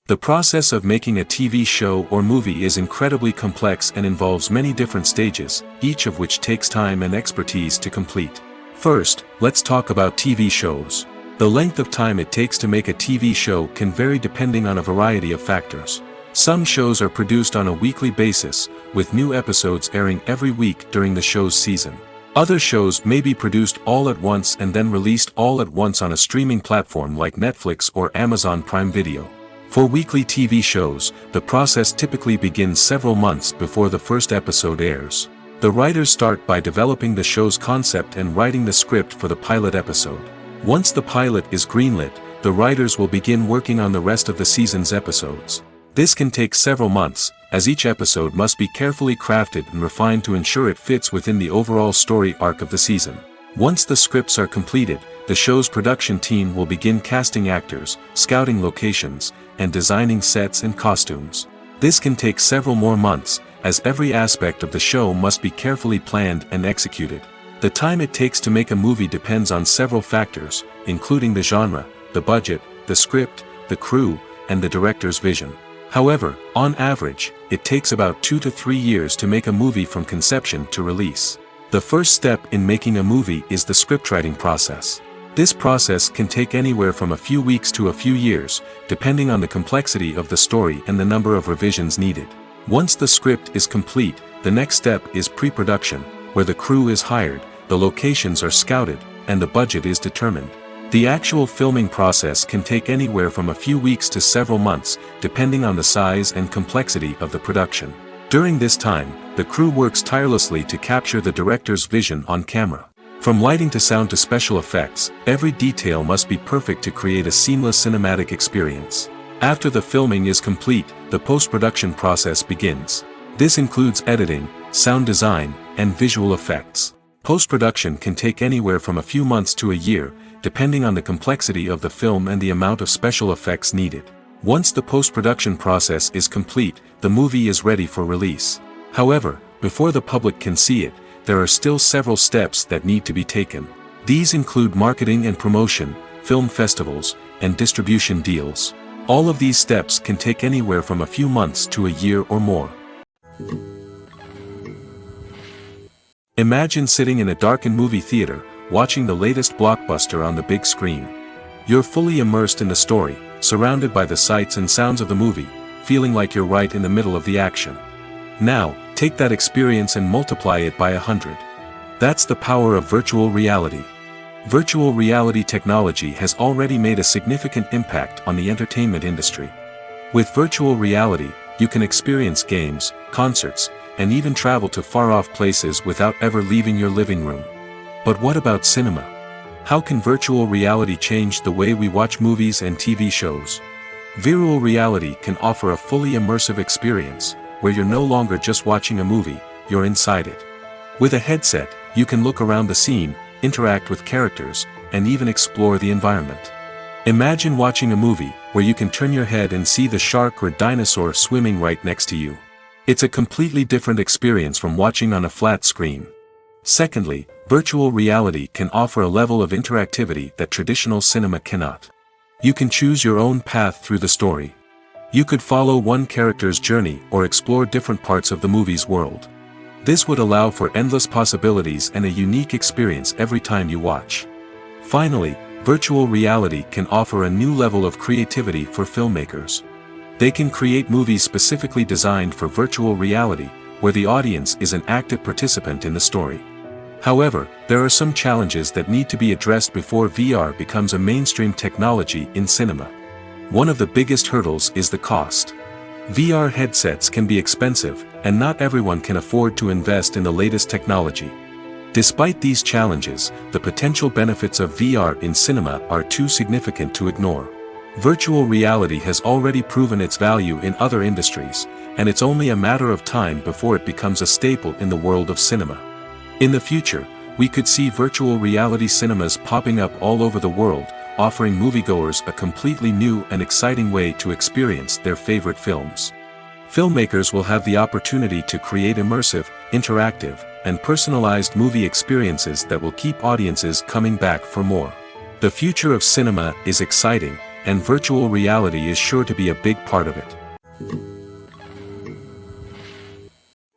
The process of making a TV show or movie is incredibly complex and involves many different stages, each of which takes time and expertise to complete. First, let's talk about TV shows. The length of time it takes to make a TV show can vary depending on a variety of factors. Some shows are produced on a weekly basis, with new episodes airing every week during the show's season. Other shows may be produced all at once and then released all at once on a streaming platform like Netflix or Amazon Prime Video. For weekly TV shows, the process typically begins several months before the first episode airs. The writers start by developing the show's concept and writing the script for the pilot episode. Once the pilot is greenlit, the writers will begin working on the rest of the season's episodes. This can take several months, as each episode must be carefully crafted and refined to ensure it fits within the overall story arc of the season. Once the scripts are completed, the show's production team will begin casting actors, scouting locations, and designing sets and costumes. This can take several more months, as every aspect of the show must be carefully planned and executed. The time it takes to make a movie depends on several factors, including the genre, the budget, the script, the crew, and the director's vision. However, on average, it takes about 2 to 3 years to make a movie from conception to release. The first step in making a movie is the scriptwriting process. This process can take anywhere from a few weeks to a few years, depending on the complexity of the story and the number of revisions needed. Once the script is complete, the next step is pre-production, where the crew is hired, the locations are scouted, and the budget is determined. The actual filming process can take anywhere from a few weeks to several months, depending on the size and complexity of the production. During this time, the crew works tirelessly to capture the director's vision on camera. From lighting to sound to special effects, every detail must be perfect to create a seamless cinematic experience. After the filming is complete, the post-production process begins. This includes editing, sound design, and visual effects. Post-production can take anywhere from a few months to a year, depending on the complexity of the film and the amount of special effects needed. Once the post-production process is complete, the movie is ready for release. However, before the public can see it, there are still several steps that need to be taken. These include marketing and promotion, film festivals, and distribution deals. All of these steps can take anywhere from a few months to a year or more. Imagine sitting in a darkened movie theater, watching the latest blockbuster on the big screen. You're fully immersed in the story, surrounded by the sights and sounds of the movie, feeling like you're right in the middle of the action. Now, take that experience and multiply it by 100. That's the power of virtual reality. Virtual reality technology has already made a significant impact on the entertainment industry. With virtual reality, you can experience games, concerts, and even travel to far-off places without ever leaving your living room. But what about cinema? How can virtual reality change the way we watch movies and TV shows? Virtual reality can offer a fully immersive experience, where you're no longer just watching a movie, you're inside it. With a headset, you can look around the scene, interact with characters, and even explore the environment. Imagine watching a movie where you can turn your head and see the shark or dinosaur swimming right next to you. It's a completely different experience from watching on a flat screen. Secondly, virtual reality can offer a level of interactivity that traditional cinema cannot. You can choose your own path through the story. You could follow one character's journey or explore different parts of the movie's world. This would allow for endless possibilities and a unique experience every time you watch. Finally, virtual reality can offer a new level of creativity for filmmakers. They can create movies specifically designed for virtual reality, where the audience is an active participant in the story. However, there are some challenges that need to be addressed before VR becomes a mainstream technology in cinema. One of the biggest hurdles is the cost. VR headsets can be expensive, and not everyone can afford to invest in the latest technology. Despite these challenges, the potential benefits of VR in cinema are too significant to ignore. Virtual reality has already proven its value in other industries, and it's only a matter of time before it becomes a staple in the world of cinema. In the future, we could see virtual reality cinemas popping up all over the world, offering moviegoers a completely new and exciting way to experience their favorite films. Filmmakers will have the opportunity to create immersive, interactive, and personalized movie experiences that will keep audiences coming back for more. The future of cinema is exciting, and virtual reality is sure to be a big part of it.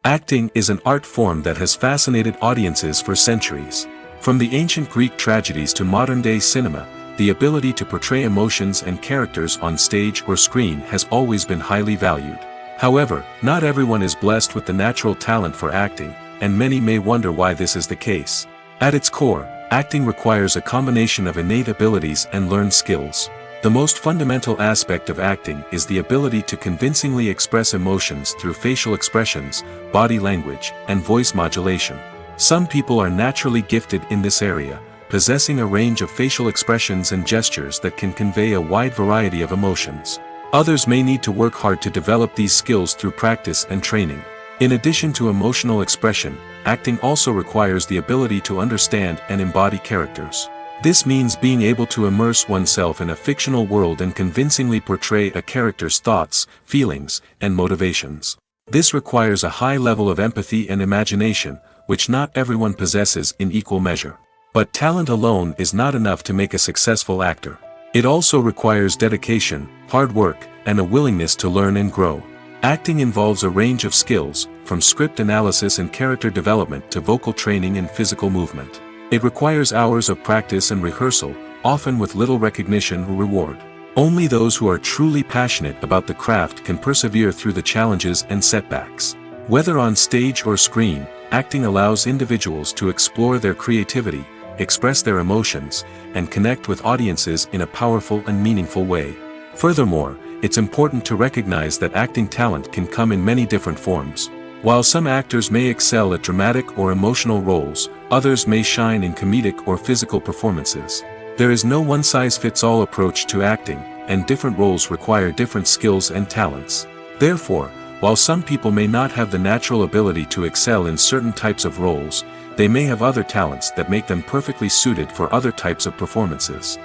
Acting is an art form that has fascinated audiences for centuries. From the ancient Greek tragedies to modern-day cinema, the ability to portray emotions and characters on stage or screen has always been highly valued. However, not everyone is blessed with the natural talent for acting, and many may wonder why this is the case. At its core, acting requires a combination of innate abilities and learned skills. The most fundamental aspect of acting is the ability to convincingly express emotions through facial expressions, body language, and voice modulation. Some people are naturally gifted in this area, possessing a range of facial expressions and gestures that can convey a wide variety of emotions. Others may need to work hard to develop these skills through practice and training. In addition to emotional expression, acting also requires the ability to understand and embody characters. This means being able to immerse oneself in a fictional world and convincingly portray a character's thoughts, feelings, and motivations. This requires a high level of empathy and imagination, which not everyone possesses in equal measure. But talent alone is not enough to make a successful actor. It also requires dedication, hard work, and a willingness to learn and grow. Acting involves a range of skills, from script analysis and character development to vocal training and physical movement. It requires hours of practice and rehearsal, often with little recognition or reward. Only those who are truly passionate about the craft can persevere through the challenges and setbacks. Whether on stage or screen, acting allows individuals to explore their creativity, express their emotions, and connect with audiences in a powerful and meaningful way. Furthermore, it's important to recognize that acting talent can come in many different forms. While some actors may excel at dramatic or emotional roles, others may shine in comedic or physical performances. There is no one-size-fits-all approach to acting, and different roles require different skills and talents. Therefore, while some people may not have the natural ability to excel in certain types of roles, they may have other talents that make them perfectly suited for other types of performances.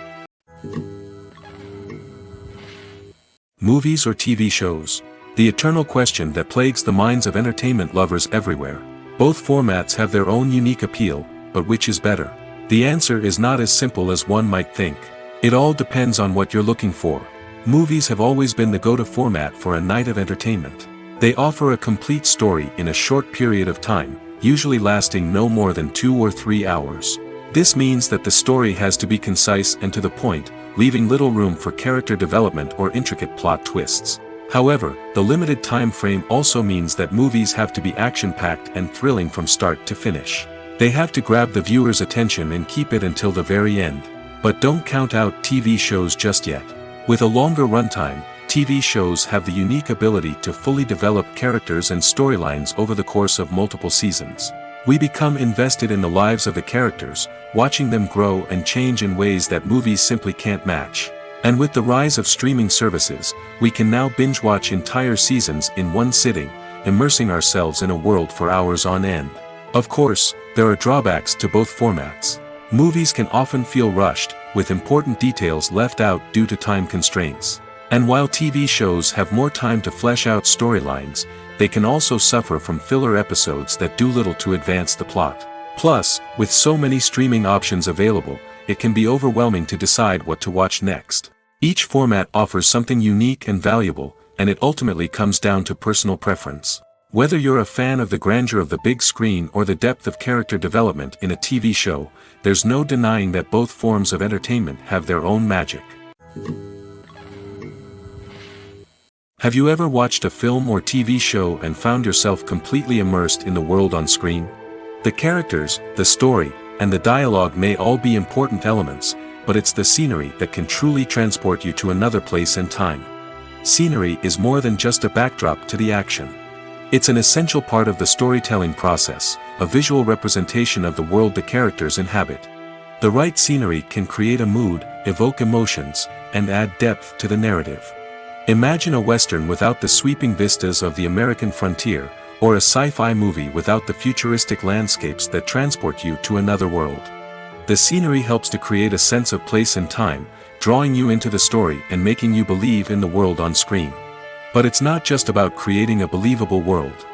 Movies or TV shows? The eternal question that plagues the minds of entertainment lovers everywhere. Both formats have their own unique appeal, but which is better? The answer is not as simple as one might think. It all depends on what you're looking for. Movies have always been the go-to format for a night of entertainment. They offer a complete story in a short period of time, usually lasting no more than 2 or 3 hours. This means that the story has to be concise and to the point, leaving little room for character development or intricate plot twists. However, the limited time frame also means that movies have to be action-packed and thrilling from start to finish. They have to grab the viewer's attention and keep it until the very end. But don't count out TV shows just yet. With a longer runtime, TV shows have the unique ability to fully develop characters and storylines over the course of multiple seasons. We become invested in the lives of the characters, watching them grow and change in ways that movies simply can't match. And with the rise of streaming services, we can now binge-watch entire seasons in one sitting, immersing ourselves in a world for hours on end. Of course, there are drawbacks to both formats. Movies can often feel rushed, with important details left out due to time constraints. And while TV shows have more time to flesh out storylines, they can also suffer from filler episodes that do little to advance the plot. Plus, with so many streaming options available, it can be overwhelming to decide what to watch next. Each format offers something unique and valuable, and it ultimately comes down to personal preference. Whether you're a fan of the grandeur of the big screen or the depth of character development in a TV show, there's no denying that both forms of entertainment have their own magic. Have you ever watched a film or TV show and found yourself completely immersed in the world on screen? The characters, the story, and the dialogue may all be important elements, but it's the scenery that can truly transport you to another place and time. Scenery is more than just a backdrop to the action. It's an essential part of the storytelling process, a visual representation of the world the characters inhabit. The right scenery can create a mood, evoke emotions, and add depth to the narrative. Imagine a Western without the sweeping vistas of the American frontier, or a sci-fi movie without the futuristic landscapes that transport you to another world. The scenery helps to create a sense of place and time, drawing you into the story and making you believe in the world on screen. But it's not just about creating a believable world.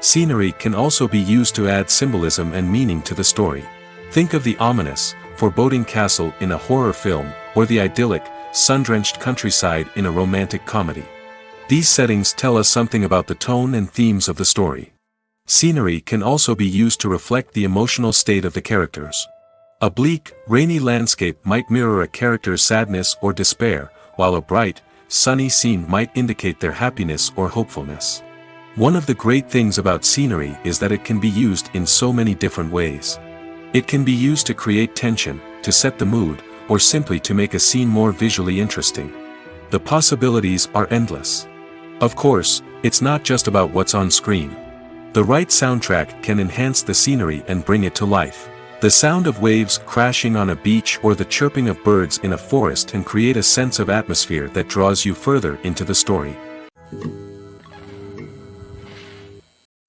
Scenery can also be used to add symbolism and meaning to the story. Think of the ominous, foreboding castle in a horror film, or the idyllic, sun-drenched countryside in a romantic comedy. These settings tell us something about the tone and themes of the story. Scenery can also be used to reflect the emotional state of the characters. A bleak, rainy landscape might mirror a character's sadness or despair, while a bright, sunny scene might indicate their happiness or hopefulness. One of the great things about scenery is that it can be used in so many different ways. It can be used to create tension, to set the mood, or simply to make a scene more visually interesting. The possibilities are endless. Of course, it's not just about what's on screen. The right soundtrack can enhance the scenery and bring it to life. The sound of waves crashing on a beach or the chirping of birds in a forest can create a sense of atmosphere that draws you further into the story.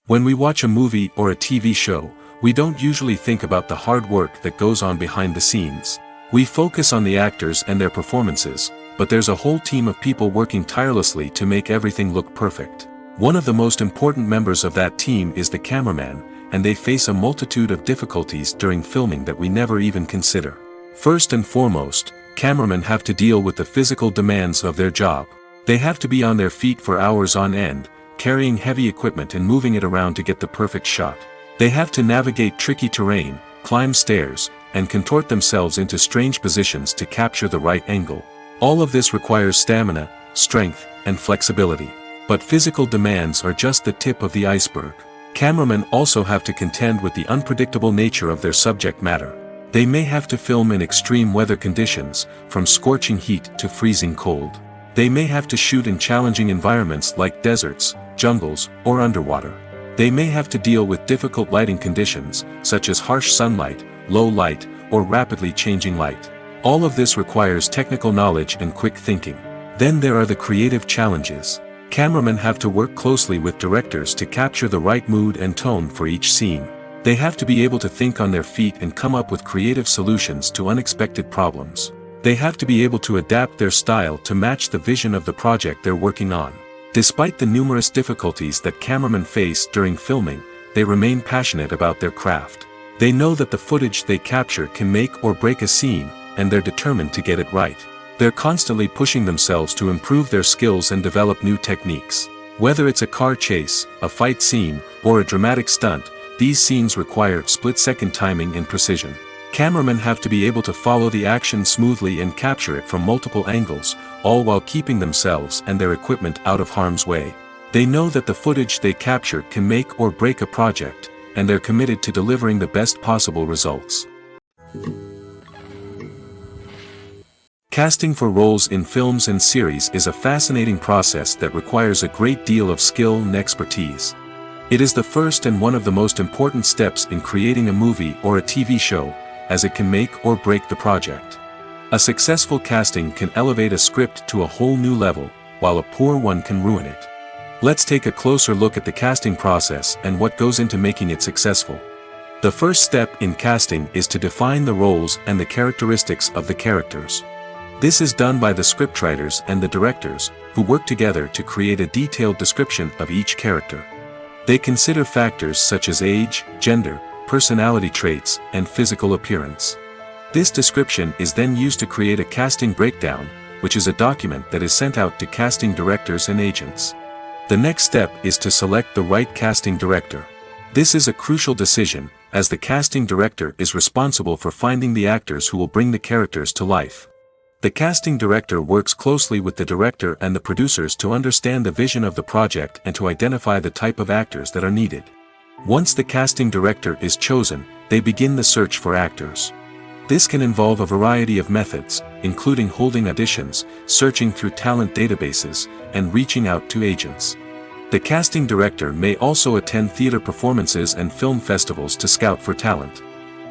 When we watch a movie or a TV show, we don't usually think about the hard work that goes on behind the scenes. We focus on the actors and their performances, but there's a whole team of people working tirelessly to make everything look perfect. One of the most important members of that team is the cameraman, and they face a multitude of difficulties during filming that we never even consider. First and foremost, cameramen have to deal with the physical demands of their job. They have to be on their feet for hours on end, carrying heavy equipment and moving it around to get the perfect shot. They have to navigate tricky terrain, climb stairs, and contort themselves into strange positions to capture the right angle. All of this requires stamina, strength, and flexibility. But physical demands are just the tip of the iceberg. Cameramen also have to contend with the unpredictable nature of their subject matter. They may have to film in extreme weather conditions, from scorching heat to freezing cold. They may have to shoot in challenging environments like deserts, jungles, or underwater. They may have to deal with difficult lighting conditions, such as harsh sunlight, low light, or rapidly changing light. All of this requires technical knowledge and quick thinking. Then there are the creative challenges. Cameramen have to work closely with directors to capture the right mood and tone for each scene. They have to be able to think on their feet and come up with creative solutions to unexpected problems. They have to be able to adapt their style to match the vision of the project they're working on. Despite the numerous difficulties that cameramen face during filming, they remain passionate about their craft. They know that the footage they capture can make or break a scene, and they're determined to get it right. They're constantly pushing themselves to improve their skills and develop new techniques. Whether it's a car chase, a fight scene, or a dramatic stunt, these scenes require split-second timing and precision. Cameramen have to be able to follow the action smoothly and capture it from multiple angles, all while keeping themselves and their equipment out of harm's way. They know that the footage they capture can make or break a project, and they're committed to delivering the best possible results. Casting for roles in films and series is a fascinating process that requires a great deal of skill and expertise. It is the first and one of the most important steps in creating a movie or a TV show, as it can make or break the project. A successful casting can elevate a script to a whole new level, while a poor one can ruin it. Let's take a closer look at the casting process and what goes into making it successful. The first step in casting is to define the roles and the characteristics of the characters. This is done by the scriptwriters and the directors, who work together to create a detailed description of each character. They consider factors such as age, gender, personality traits, and physical appearance. This description is then used to create a casting breakdown, which is a document that is sent out to casting directors and agents. The next step is to select the right casting director. This is a crucial decision, as the casting director is responsible for finding the actors who will bring the characters to life. The casting director works closely with the director and the producers to understand the vision of the project and to identify the type of actors that are needed. Once the casting director is chosen, they begin the search for actors. This can involve a variety of methods, including holding auditions, searching through talent databases, and reaching out to agents. The casting director may also attend theater performances and film festivals to scout for talent.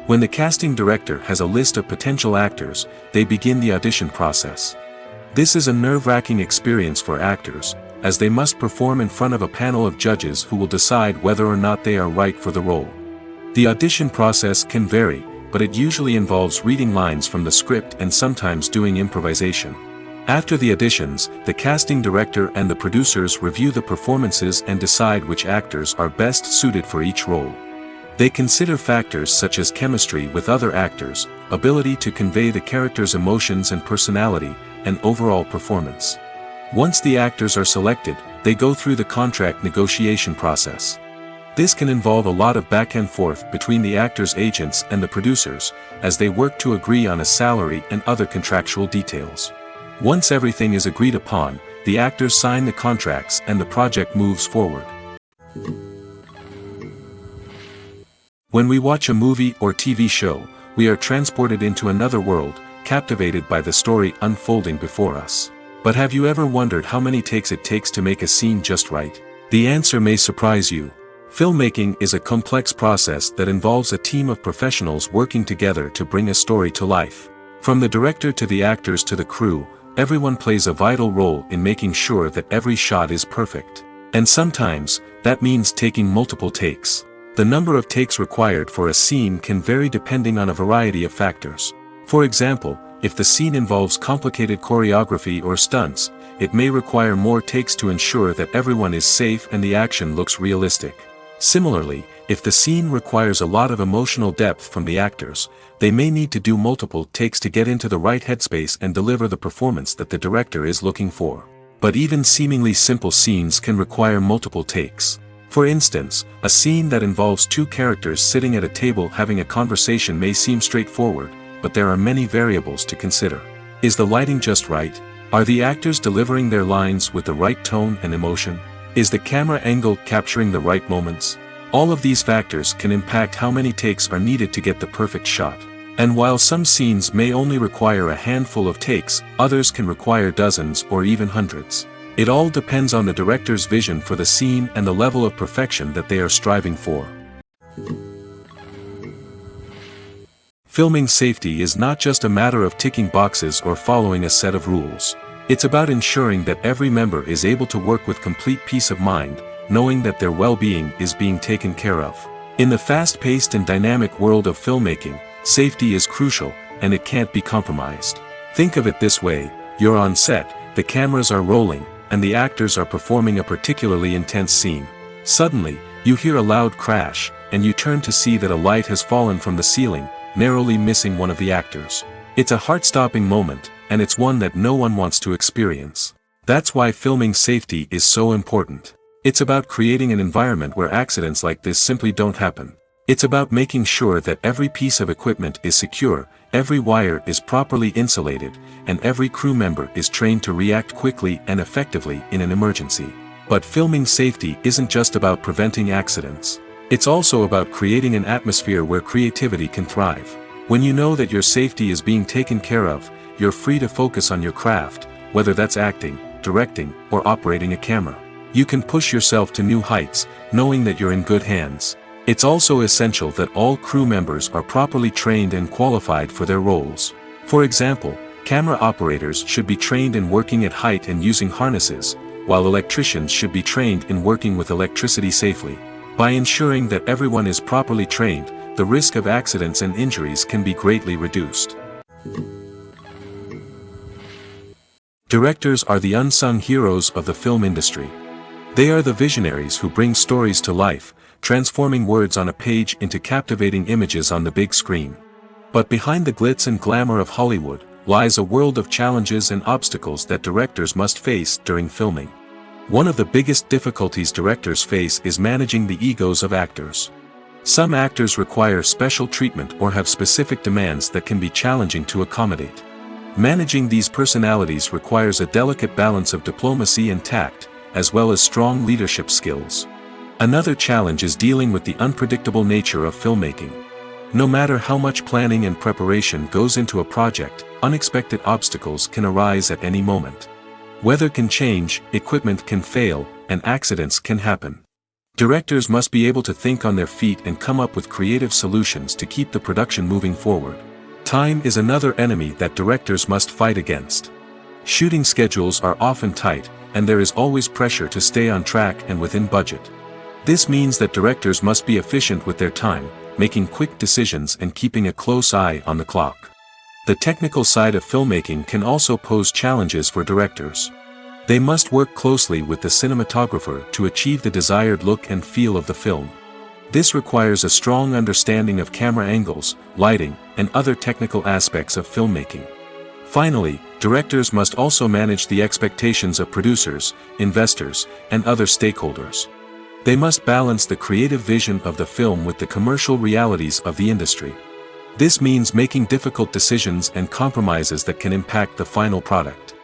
When the casting director has a list of potential actors, they begin the audition process. This is a nerve-wracking experience for actors, as they must perform in front of a panel of judges who will decide whether or not they are right for the role. The audition process can vary, but it usually involves reading lines from the script and sometimes doing improvisation. After the auditions, the casting director and the producers review the performances and decide which actors are best suited for each role. They consider factors such as chemistry with other actors, ability to convey the character's emotions and personality, and overall performance. Once the actors are selected, they go through the contract negotiation process. This can involve a lot of back and forth between the actors' agents and the producers, as they work to agree on a salary and other contractual details. Once everything is agreed upon, the actors sign the contracts and the project moves forward. When we watch a movie or TV show, we are transported into another world, captivated by the story unfolding before us. But have you ever wondered how many takes it takes to make a scene just right? The answer may surprise you. Filmmaking is a complex process that involves a team of professionals working together to bring a story to life. From the director to the actors to the crew, everyone plays a vital role in making sure that every shot is perfect. And sometimes, that means taking multiple takes. The number of takes required for a scene can vary depending on a variety of factors. For example, if the scene involves complicated choreography or stunts, it may require more takes to ensure that everyone is safe and the action looks realistic. Similarly, if the scene requires a lot of emotional depth from the actors, they may need to do multiple takes to get into the right headspace and deliver the performance that the director is looking for. But even seemingly simple scenes can require multiple takes. For instance, a scene that involves two characters sitting at a table having a conversation may seem straightforward, but there are many variables to consider. Is the lighting just right? Are the actors delivering their lines with the right tone and emotion? Is the camera angle capturing the right moments? All of these factors can impact how many takes are needed to get the perfect shot. And while some scenes may only require a handful of takes, others can require dozens or even hundreds. It all depends on the director's vision for the scene and the level of perfection that they are striving for. Filming safety is not just a matter of ticking boxes or following a set of rules. It's about ensuring that every member is able to work with complete peace of mind, knowing that their well-being is being taken care of. In the fast-paced and dynamic world of filmmaking, safety is crucial, and it can't be compromised. Think of it this way: you're on set, the cameras are rolling, and the actors are performing a particularly intense scene. Suddenly, you hear a loud crash, and you turn to see that a light has fallen from the ceiling, narrowly missing one of the actors. It's a heart-stopping moment, and it's one that no one wants to experience. That's why filming safety is so important. It's about creating an environment where accidents like this simply don't happen. It's about making sure that every piece of equipment is secure, every wire is properly insulated, and every crew member is trained to react quickly and effectively in an emergency. But filming safety isn't just about preventing accidents. It's also about creating an atmosphere where creativity can thrive. When you know that your safety is being taken care of, you're free to focus on your craft, whether that's acting, directing, or operating a camera. You can push yourself to new heights, knowing that you're in good hands. It's also essential that all crew members are properly trained and qualified for their roles. For example, camera operators should be trained in working at height and using harnesses, while electricians should be trained in working with electricity safely. By ensuring that everyone is properly trained, the risk of accidents and injuries can be greatly reduced. Directors are the unsung heroes of the film industry. They are the visionaries who bring stories to life, transforming words on a page into captivating images on the big screen. But behind the glitz and glamour of Hollywood, lies a world of challenges and obstacles that directors must face during filming. One of the biggest difficulties directors face is managing the egos of actors. Some actors require special treatment or have specific demands that can be challenging to accommodate. Managing these personalities requires a delicate balance of diplomacy and tact, as well as strong leadership skills. Another challenge is dealing with the unpredictable nature of filmmaking. No matter how much planning and preparation goes into a project, unexpected obstacles can arise at any moment. Weather can change, equipment can fail, and accidents can happen. Directors must be able to think on their feet and come up with creative solutions to keep the production moving forward. Time is another enemy that directors must fight against. Shooting schedules are often tight, and there is always pressure to stay on track and within budget. This means that directors must be efficient with their time, making quick decisions and keeping a close eye on the clock. The technical side of filmmaking can also pose challenges for directors. They must work closely with the cinematographer to achieve the desired look and feel of the film. This requires a strong understanding of camera angles, lighting, and other technical aspects of filmmaking. Finally, directors must also manage the expectations of producers, investors, and other stakeholders. They must balance the creative vision of the film with the commercial realities of the industry. This means making difficult decisions and compromises that can impact the final product.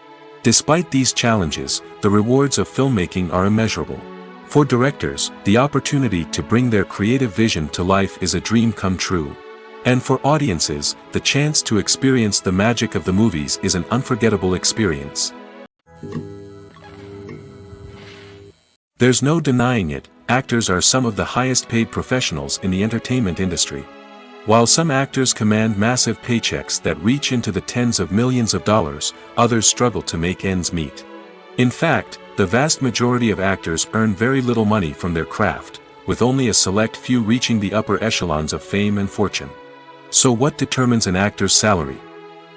Despite these challenges, the rewards of filmmaking are immeasurable. For directors, the opportunity to bring their creative vision to life is a dream come true. And for audiences, the chance to experience the magic of the movies is an unforgettable experience. There's no denying it, actors are some of the highest paid professionals in the entertainment industry. While some actors command massive paychecks that reach into the tens of millions of dollars, others struggle to make ends meet. In fact, the vast majority of actors earn very little money from their craft, with only a select few reaching the upper echelons of fame and fortune. So what determines an actor's salary?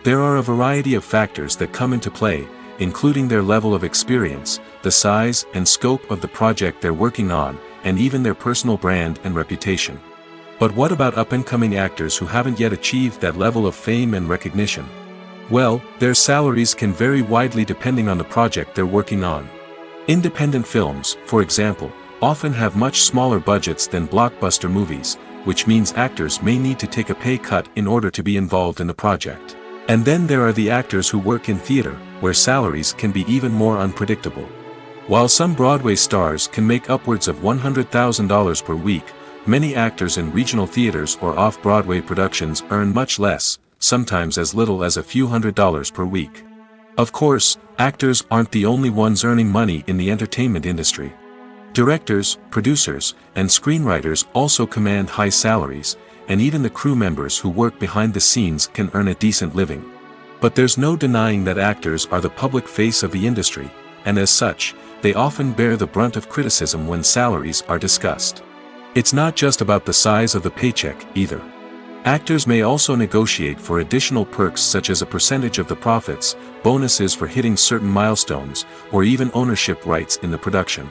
There are a variety of factors that come into play, including their level of experience, the size and scope of the project they're working on, and even their personal brand and reputation. But what about up-and-coming actors who haven't yet achieved that level of fame and recognition? Well, their salaries can vary widely depending on the project they're working on. Independent films, for example, often have much smaller budgets than blockbuster movies, which means actors may need to take a pay cut in order to be involved in the project. And then there are the actors who work in theater, where salaries can be even more unpredictable. While some Broadway stars can make upwards of $100,000 per week, many actors in regional theaters or off-Broadway productions earn much less, sometimes as little as a few $100s per week. Of course, actors aren't the only ones earning money in the entertainment industry. Directors, producers, and screenwriters also command high salaries, and even the crew members who work behind the scenes can earn a decent living. But there's no denying that actors are the public face of the industry, and as such, they often bear the brunt of criticism when salaries are discussed. It's not just about the size of the paycheck, either. Actors may also negotiate for additional perks such as a percentage of the profits, bonuses for hitting certain milestones, or even ownership rights in the production.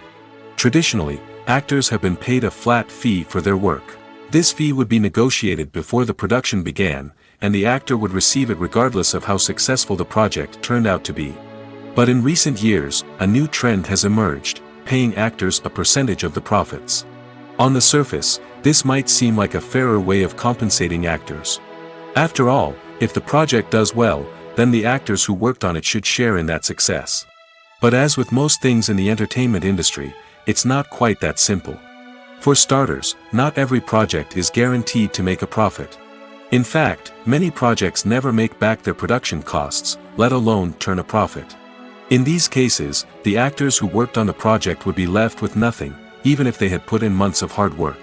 Traditionally, actors have been paid a flat fee for their work. This fee would be negotiated before the production began, and the actor would receive it regardless of how successful the project turned out to be. But in recent years, a new trend has emerged, paying actors a percentage of the profits. On the surface, this might seem like a fairer way of compensating actors. After all, if the project does well, then the actors who worked on it should share in that success. But as with most things in the entertainment industry, it's not quite that simple. For starters, not every project is guaranteed to make a profit. In fact, many projects never make back their production costs, let alone turn a profit. In these cases, the actors who worked on the project would be left with nothing, even if they had put in months of hard work.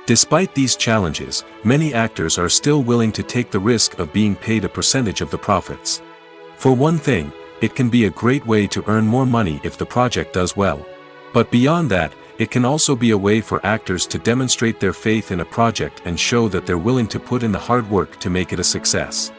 Despite these challenges, many actors are still willing to take the risk of being paid a percentage of the profits. For one thing, it can be a great way to earn more money if the project does well. But beyond that, it can also be a way for actors to demonstrate their faith in a project and show that they're willing to put in the hard work to make it a success.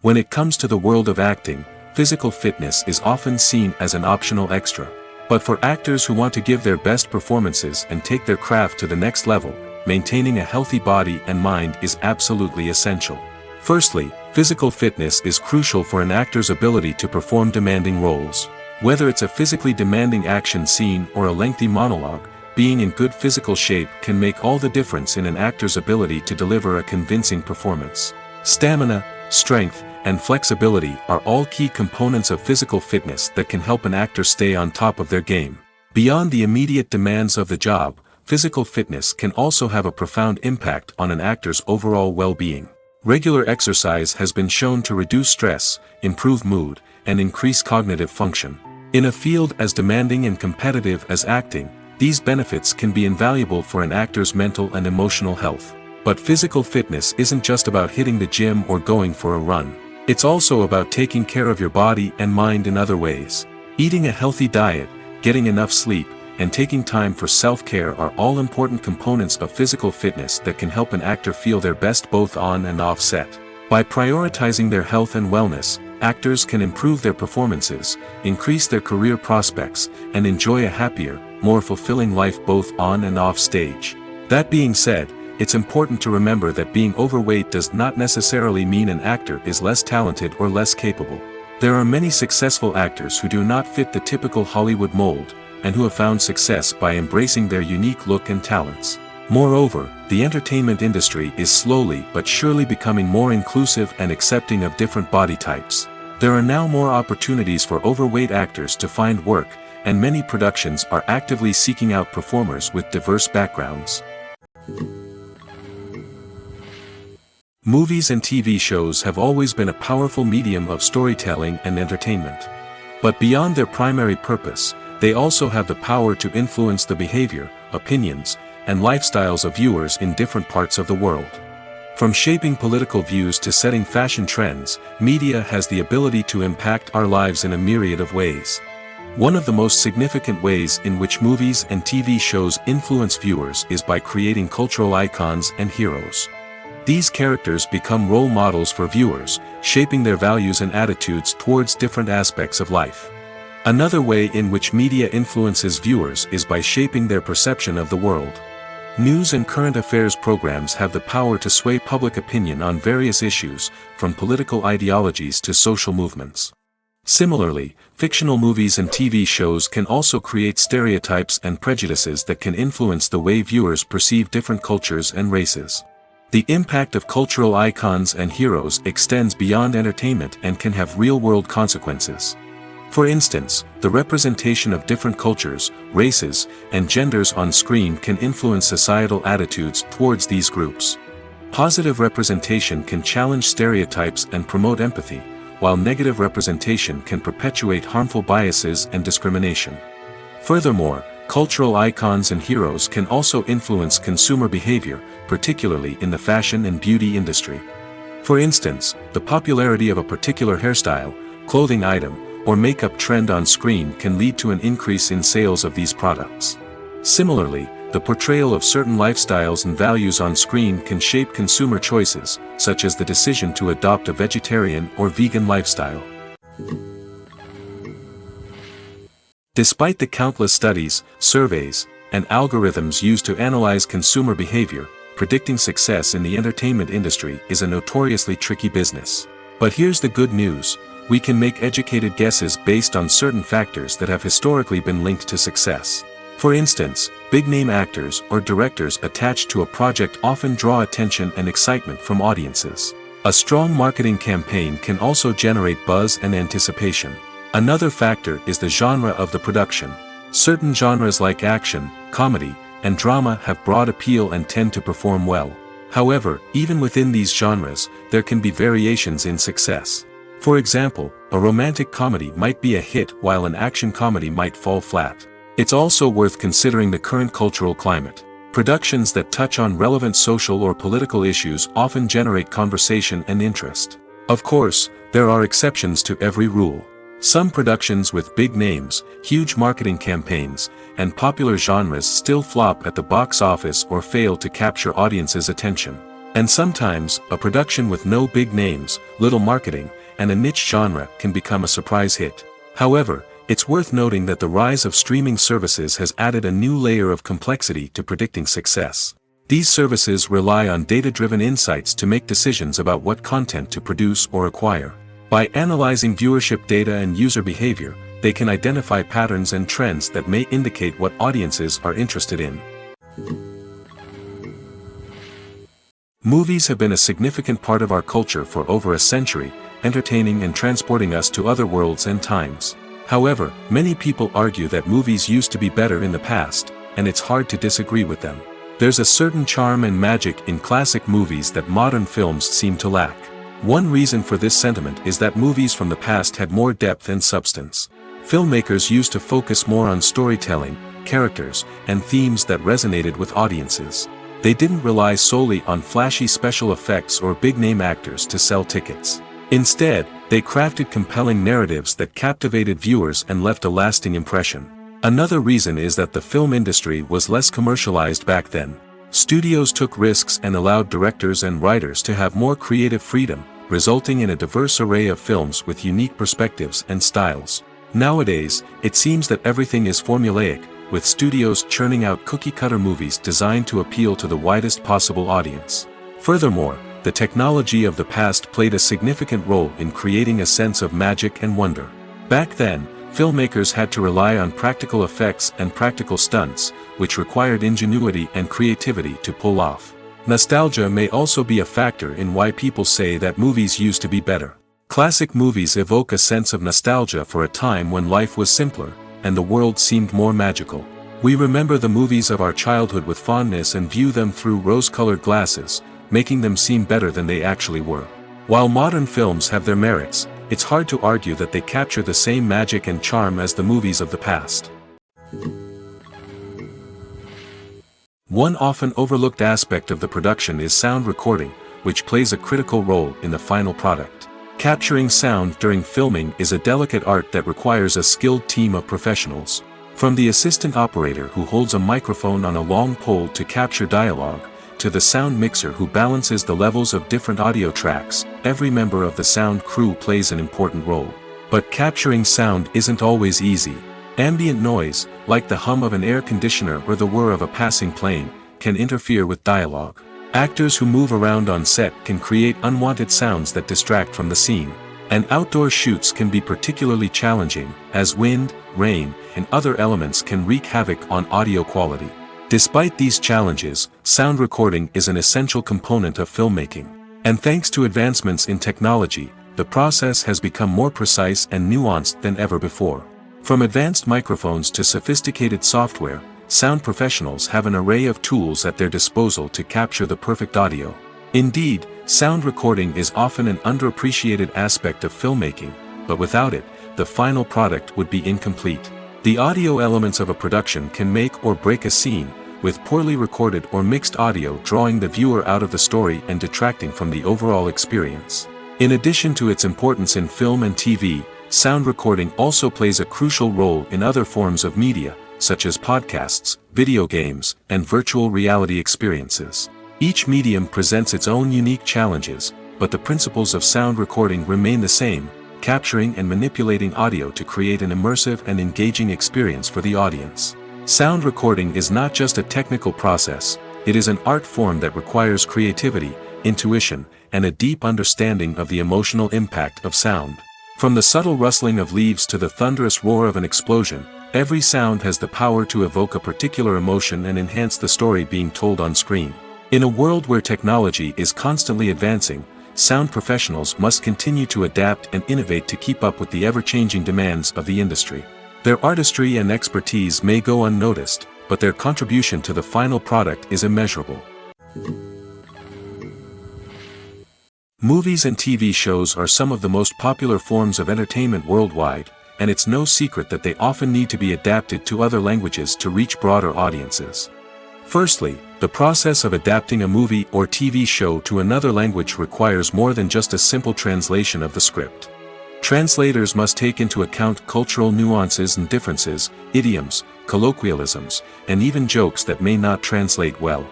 When it comes to the world of acting, physical fitness is often seen as an optional extra. But for actors who want to give their best performances and take their craft to the next level, maintaining a healthy body and mind is absolutely essential. Firstly, physical fitness is crucial for an actor's ability to perform demanding roles. Whether it's a physically demanding action scene or a lengthy monologue, being in good physical shape can make all the difference in an actor's ability to deliver a convincing performance. Stamina, strength, and flexibility are all key components of physical fitness that can help an actor stay on top of their game. Beyond the immediate demands of the job, physical fitness can also have a profound impact on an actor's overall well-being. Regular exercise has been shown to reduce stress, improve mood, and increase cognitive function. In a field as demanding and competitive as acting, these benefits can be invaluable for an actor's mental and emotional health. But physical fitness isn't just about hitting the gym or going for a run. It's also about taking care of your body and mind in other ways. Eating a healthy diet, getting enough sleep, and taking time for self-care are all important components of physical fitness that can help an actor feel their best both on and off set. By prioritizing their health and wellness, actors can improve their performances, increase their career prospects, and enjoy a happier, more fulfilling life both on and off stage. That being said, it's important to remember that being overweight does not necessarily mean an actor is less talented or less capable. There are many successful actors who do not fit the typical Hollywood mold, and who have found success by embracing their unique look and talents. Moreover, the entertainment industry is slowly but surely becoming more inclusive and accepting of different body types. There are now more opportunities for overweight actors to find work, and many productions are actively seeking out performers with diverse backgrounds. Movies and TV shows have always been a powerful medium of storytelling and entertainment. But beyond their primary purpose, they also have the power to influence the behavior, opinions, and lifestyles of viewers in different parts of the world. From shaping political views to setting fashion trends, media has the ability to impact our lives in a myriad of ways. One of the most significant ways in which movies and TV shows influence viewers is by creating cultural icons and heroes. These characters become role models for viewers, shaping their values and attitudes towards different aspects of life. Another way in which media influences viewers is by shaping their perception of the world. News and current affairs programs have the power to sway public opinion on various issues, from political ideologies to social movements. Similarly, fictional movies and TV shows can also create stereotypes and prejudices that can influence the way viewers perceive different cultures and races. The impact of cultural icons and heroes extends beyond entertainment and can have real-world consequences. For instance, the representation of different cultures, races, and genders on screen can influence societal attitudes towards these groups. Positive representation can challenge stereotypes and promote empathy, while negative representation can perpetuate harmful biases and discrimination. Furthermore, cultural icons and heroes can also influence consumer behavior, particularly in the fashion and beauty industry. For instance, the popularity of a particular hairstyle, clothing item, or makeup trend on screen can lead to an increase in sales of these products. Similarly, the portrayal of certain lifestyles and values on screen can shape consumer choices, such as the decision to adopt a vegetarian or vegan lifestyle. Despite the countless studies, surveys, and algorithms used to analyze consumer behavior, predicting success in the entertainment industry is a notoriously tricky business. But here's the good news. We can make educated guesses based on certain factors that have historically been linked to success. For instance, big-name actors or directors attached to a project often draw attention and excitement from audiences. A strong marketing campaign can also generate buzz and anticipation. Another factor is the genre of the production. Certain genres like action, comedy, and drama have broad appeal and tend to perform well. However, even within these genres, there can be variations in success. For example, a romantic comedy might be a hit while an action comedy might fall flat. It's also worth considering the current cultural climate. Productions that touch on relevant social or political issues often generate conversation and interest. Of course, there are exceptions to every rule. Some productions with big names, huge marketing campaigns, and popular genres still flop at the box office or fail to capture audiences' attention. And sometimes, a production with no big names, little marketing, and a niche genre can become a surprise hit. However, it's worth noting that the rise of streaming services has added a new layer of complexity to predicting success. These services rely on data-driven insights to make decisions about what content to produce or acquire. By analyzing viewership data and user behavior, they can identify patterns and trends that may indicate what audiences are interested in. Movies have been a significant part of our culture for over a century, entertaining and transporting us to other worlds and times. However, many people argue that movies used to be better in the past, and it's hard to disagree with them. There's a certain charm and magic in classic movies that modern films seem to lack. One reason for this sentiment is that movies from the past had more depth and substance. Filmmakers used to focus more on storytelling, characters, and themes that resonated with audiences. They didn't rely solely on flashy special effects or big-name actors to sell tickets. Instead, they crafted compelling narratives that captivated viewers and left a lasting impression. Another reason is that the film industry was less commercialized back then. Studios took risks and allowed directors and writers to have more creative freedom, resulting in a diverse array of films with unique perspectives and styles. Nowadays, it seems that everything is formulaic, with studios churning out cookie-cutter movies designed to appeal to the widest possible audience. Furthermore, the technology of the past played a significant role in creating a sense of magic and wonder. Back then, filmmakers had to rely on practical effects and practical stunts, which required ingenuity and creativity to pull off. Nostalgia may also be a factor in why people say that movies used to be better. Classic movies evoke a sense of nostalgia for a time when life was simpler, and the world seemed more magical. We remember the movies of our childhood with fondness and view them through rose-colored glasses, making them seem better than they actually were. While modern films have their merits, it's hard to argue that they capture the same magic and charm as the movies of the past. One often overlooked aspect of the production is sound recording, which plays a critical role in the final product. Capturing sound during filming is a delicate art that requires a skilled team of professionals. From the assistant operator who holds a microphone on a long pole to capture dialogue, to the sound mixer who balances the levels of different audio tracks, every member of the sound crew plays an important role. But capturing sound isn't always easy. Ambient noise, like the hum of an air conditioner or the whir of a passing plane, can interfere with dialogue. Actors who move around on set can create unwanted sounds that distract from the scene. And outdoor shoots can be particularly challenging, as wind, rain, and other elements can wreak havoc on audio quality. Despite these challenges, sound recording is an essential component of filmmaking. And thanks to advancements in technology, the process has become more precise and nuanced than ever before. From advanced microphones to sophisticated software, sound professionals have an array of tools at their disposal to capture the perfect audio. Indeed, sound recording is often an underappreciated aspect of filmmaking, but without it, the final product would be incomplete. The audio elements of a production can make or break a scene, with poorly recorded or mixed audio drawing the viewer out of the story and detracting from the overall experience. In addition to its importance in film and TV, sound recording also plays a crucial role in other forms of media, such as podcasts, video games, and virtual reality experiences. Each medium presents its own unique challenges, but the principles of sound recording remain the same, capturing and manipulating audio to create an immersive and engaging experience for the audience. Sound recording is not just a technical process, it is an art form that requires creativity, intuition, and a deep understanding of the emotional impact of sound. From the subtle rustling of leaves to the thunderous roar of an explosion, every sound has the power to evoke a particular emotion and enhance the story being told on screen. In a world where technology is constantly advancing, sound professionals must continue to adapt and innovate to keep up with the ever-changing demands of the industry. Their artistry and expertise may go unnoticed, but their contribution to the final product is immeasurable. Movies and TV shows are some of the most popular forms of entertainment worldwide, and it's no secret that they often need to be adapted to other languages to reach broader audiences. Firstly, the process of adapting a movie or TV show to another language requires more than just a simple translation of the script. Translators must take into account cultural nuances and differences, idioms, colloquialisms, and even jokes that may not translate well.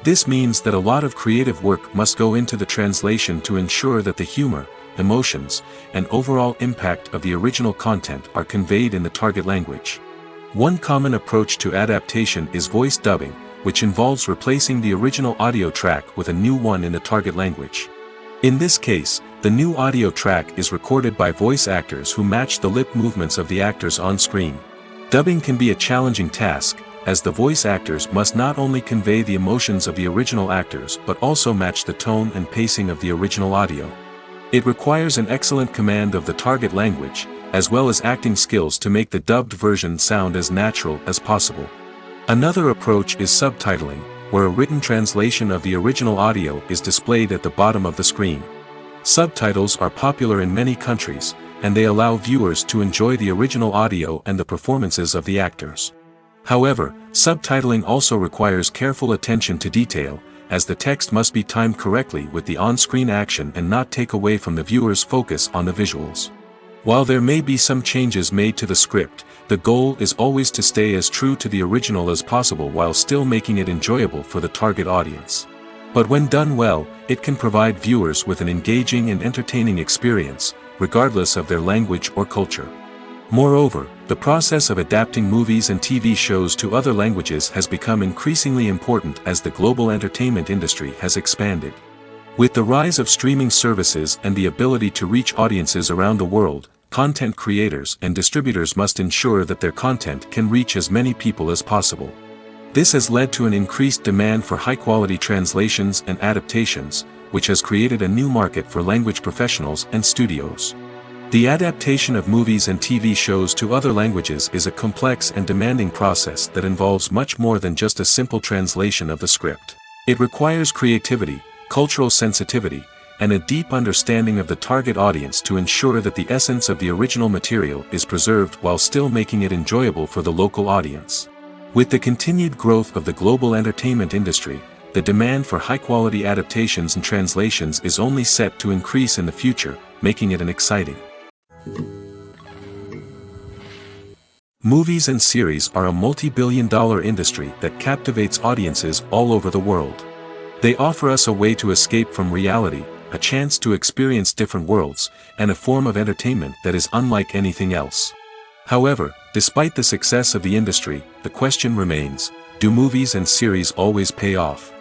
This means that a lot of creative work must go into the translation to ensure that the humor, emotions, and overall impact of the original content are conveyed in the target language. One common approach to adaptation is voice dubbing, which involves replacing the original audio track with a new one in the target language. In this case, the new audio track is recorded by voice actors who match the lip movements of the actors on screen. Dubbing can be a challenging task, as the voice actors must not only convey the emotions of the original actors but also match the tone and pacing of the original audio. It requires an excellent command of the target language, as well as acting skills to make the dubbed version sound as natural as possible. Another approach is subtitling, where a written translation of the original audio is displayed at the bottom of the screen. Subtitles are popular in many countries, and they allow viewers to enjoy the original audio and the performances of the actors. However, subtitling also requires careful attention to detail, as the text must be timed correctly with the on-screen action and not take away from the viewer's focus on the visuals. While there may be some changes made to the script, the goal is always to stay as true to the original as possible while still making it enjoyable for the target audience. But when done well, it can provide viewers with an engaging and entertaining experience, regardless of their language or culture. Moreover, the process of adapting movies and TV shows to other languages has become increasingly important as the global entertainment industry has expanded. With the rise of streaming services and the ability to reach audiences around the world, content creators and distributors must ensure that their content can reach as many people as possible. This has led to an increased demand for high-quality translations and adaptations, which has created a new market for language professionals and studios. The adaptation of movies and TV shows to other languages is a complex and demanding process that involves much more than just a simple translation of the script. It requires creativity, cultural sensitivity, and a deep understanding of the target audience to ensure that the essence of the original material is preserved while still making it enjoyable for the local audience. With the continued growth of the global entertainment industry, the demand for high-quality adaptations and translations is only set to increase in the future, making it an exciting. Movies and series are a multi-billion-dollar industry that captivates audiences all over the world. They offer us a way to escape from reality, a chance to experience different worlds, and a form of entertainment that is unlike anything else. However, despite the success of the industry, the question remains, do movies and series always pay off?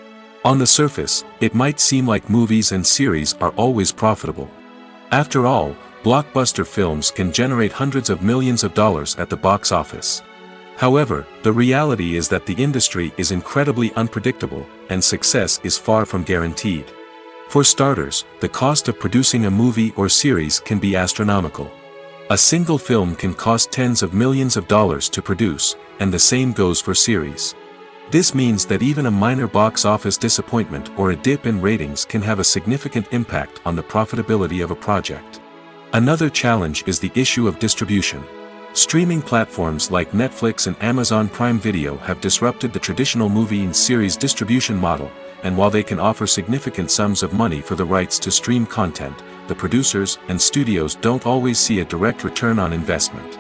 On the surface, it might seem like movies and series are always profitable. After all, blockbuster films can generate hundreds of millions of dollars at the box office. However, the reality is that the industry is incredibly unpredictable, and success is far from guaranteed. For starters, the cost of producing a movie or series can be astronomical. A single film can cost tens of millions of dollars to produce, and the same goes for series. This means that even a minor box office disappointment or a dip in ratings can have a significant impact on the profitability of a project. Another challenge is the issue of distribution. Streaming platforms like Netflix and Amazon Prime Video have disrupted the traditional movie and series distribution model, and while they can offer significant sums of money for the rights to stream content, the producers and studios don't always see a direct return on investment.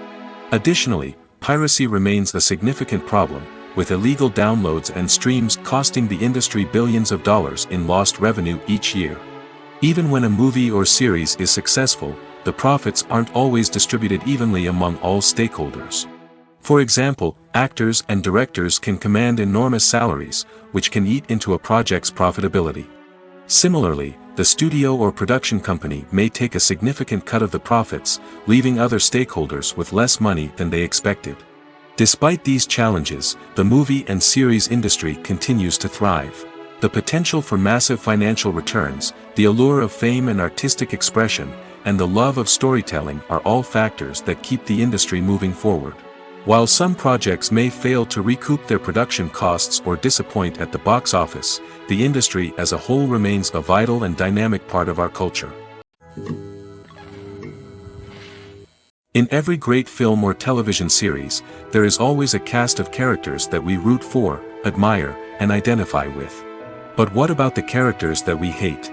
Additionally, piracy remains a significant problem, with illegal downloads and streams costing the industry billions of dollars in lost revenue each year. Even when a movie or series is successful, the profits aren't always distributed evenly among all stakeholders. For example, actors and directors can command enormous salaries, which can eat into a project's profitability. Similarly, the studio or production company may take a significant cut of the profits, leaving other stakeholders with less money than they expected. Despite these challenges, the movie and series industry continues to thrive. The potential for massive financial returns, the allure of fame and artistic expression, and the love of storytelling are all factors that keep the industry moving forward. While some projects may fail to recoup their production costs or disappoint at the box office, the industry as a whole remains a vital and dynamic part of our culture. In every great film or television series, there is always a cast of characters that we root for, admire, and identify with. But what about the characters that we hate?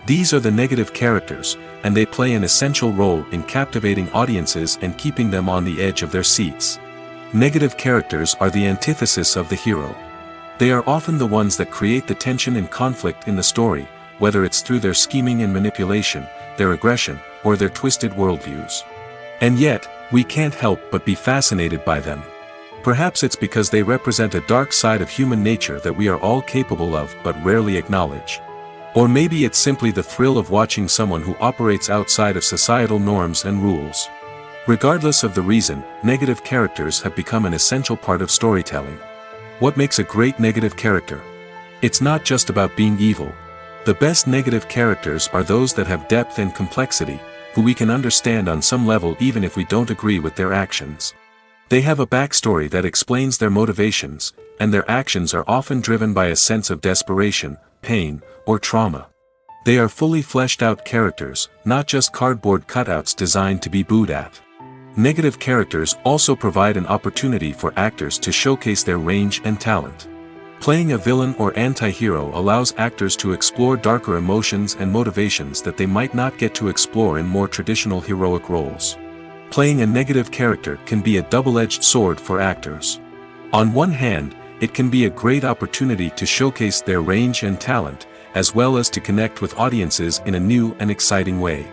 These are the negative characters, and they play an essential role in captivating audiences and keeping them on the edge of their seats. Negative characters are the antithesis of the hero. They are often the ones that create the tension and conflict in the story, whether it's through their scheming and manipulation, their aggression, or their twisted worldviews. And yet, we can't help but be fascinated by them. Perhaps it's because they represent a dark side of human nature that we are all capable of but rarely acknowledge. Or maybe it's simply the thrill of watching someone who operates outside of societal norms and rules. Regardless of the reason, negative characters have become an essential part of storytelling. What makes a great negative character? It's not just about being evil. The best negative characters are those that have depth and complexity, who we can understand on some level even if we don't agree with their actions. They have a backstory that explains their motivations, and their actions are often driven by a sense of desperation, pain, or trauma. They are fully fleshed out characters, not just cardboard cutouts designed to be booed at. Negative characters also provide an opportunity for actors to showcase their range and talent. Playing a villain or anti-hero allows actors to explore darker emotions and motivations that they might not get to explore in more traditional heroic roles. Playing a negative character can be a double-edged sword for actors. On one hand, it can be a great opportunity to showcase their range and talent, as well as to connect with audiences in a new and exciting way.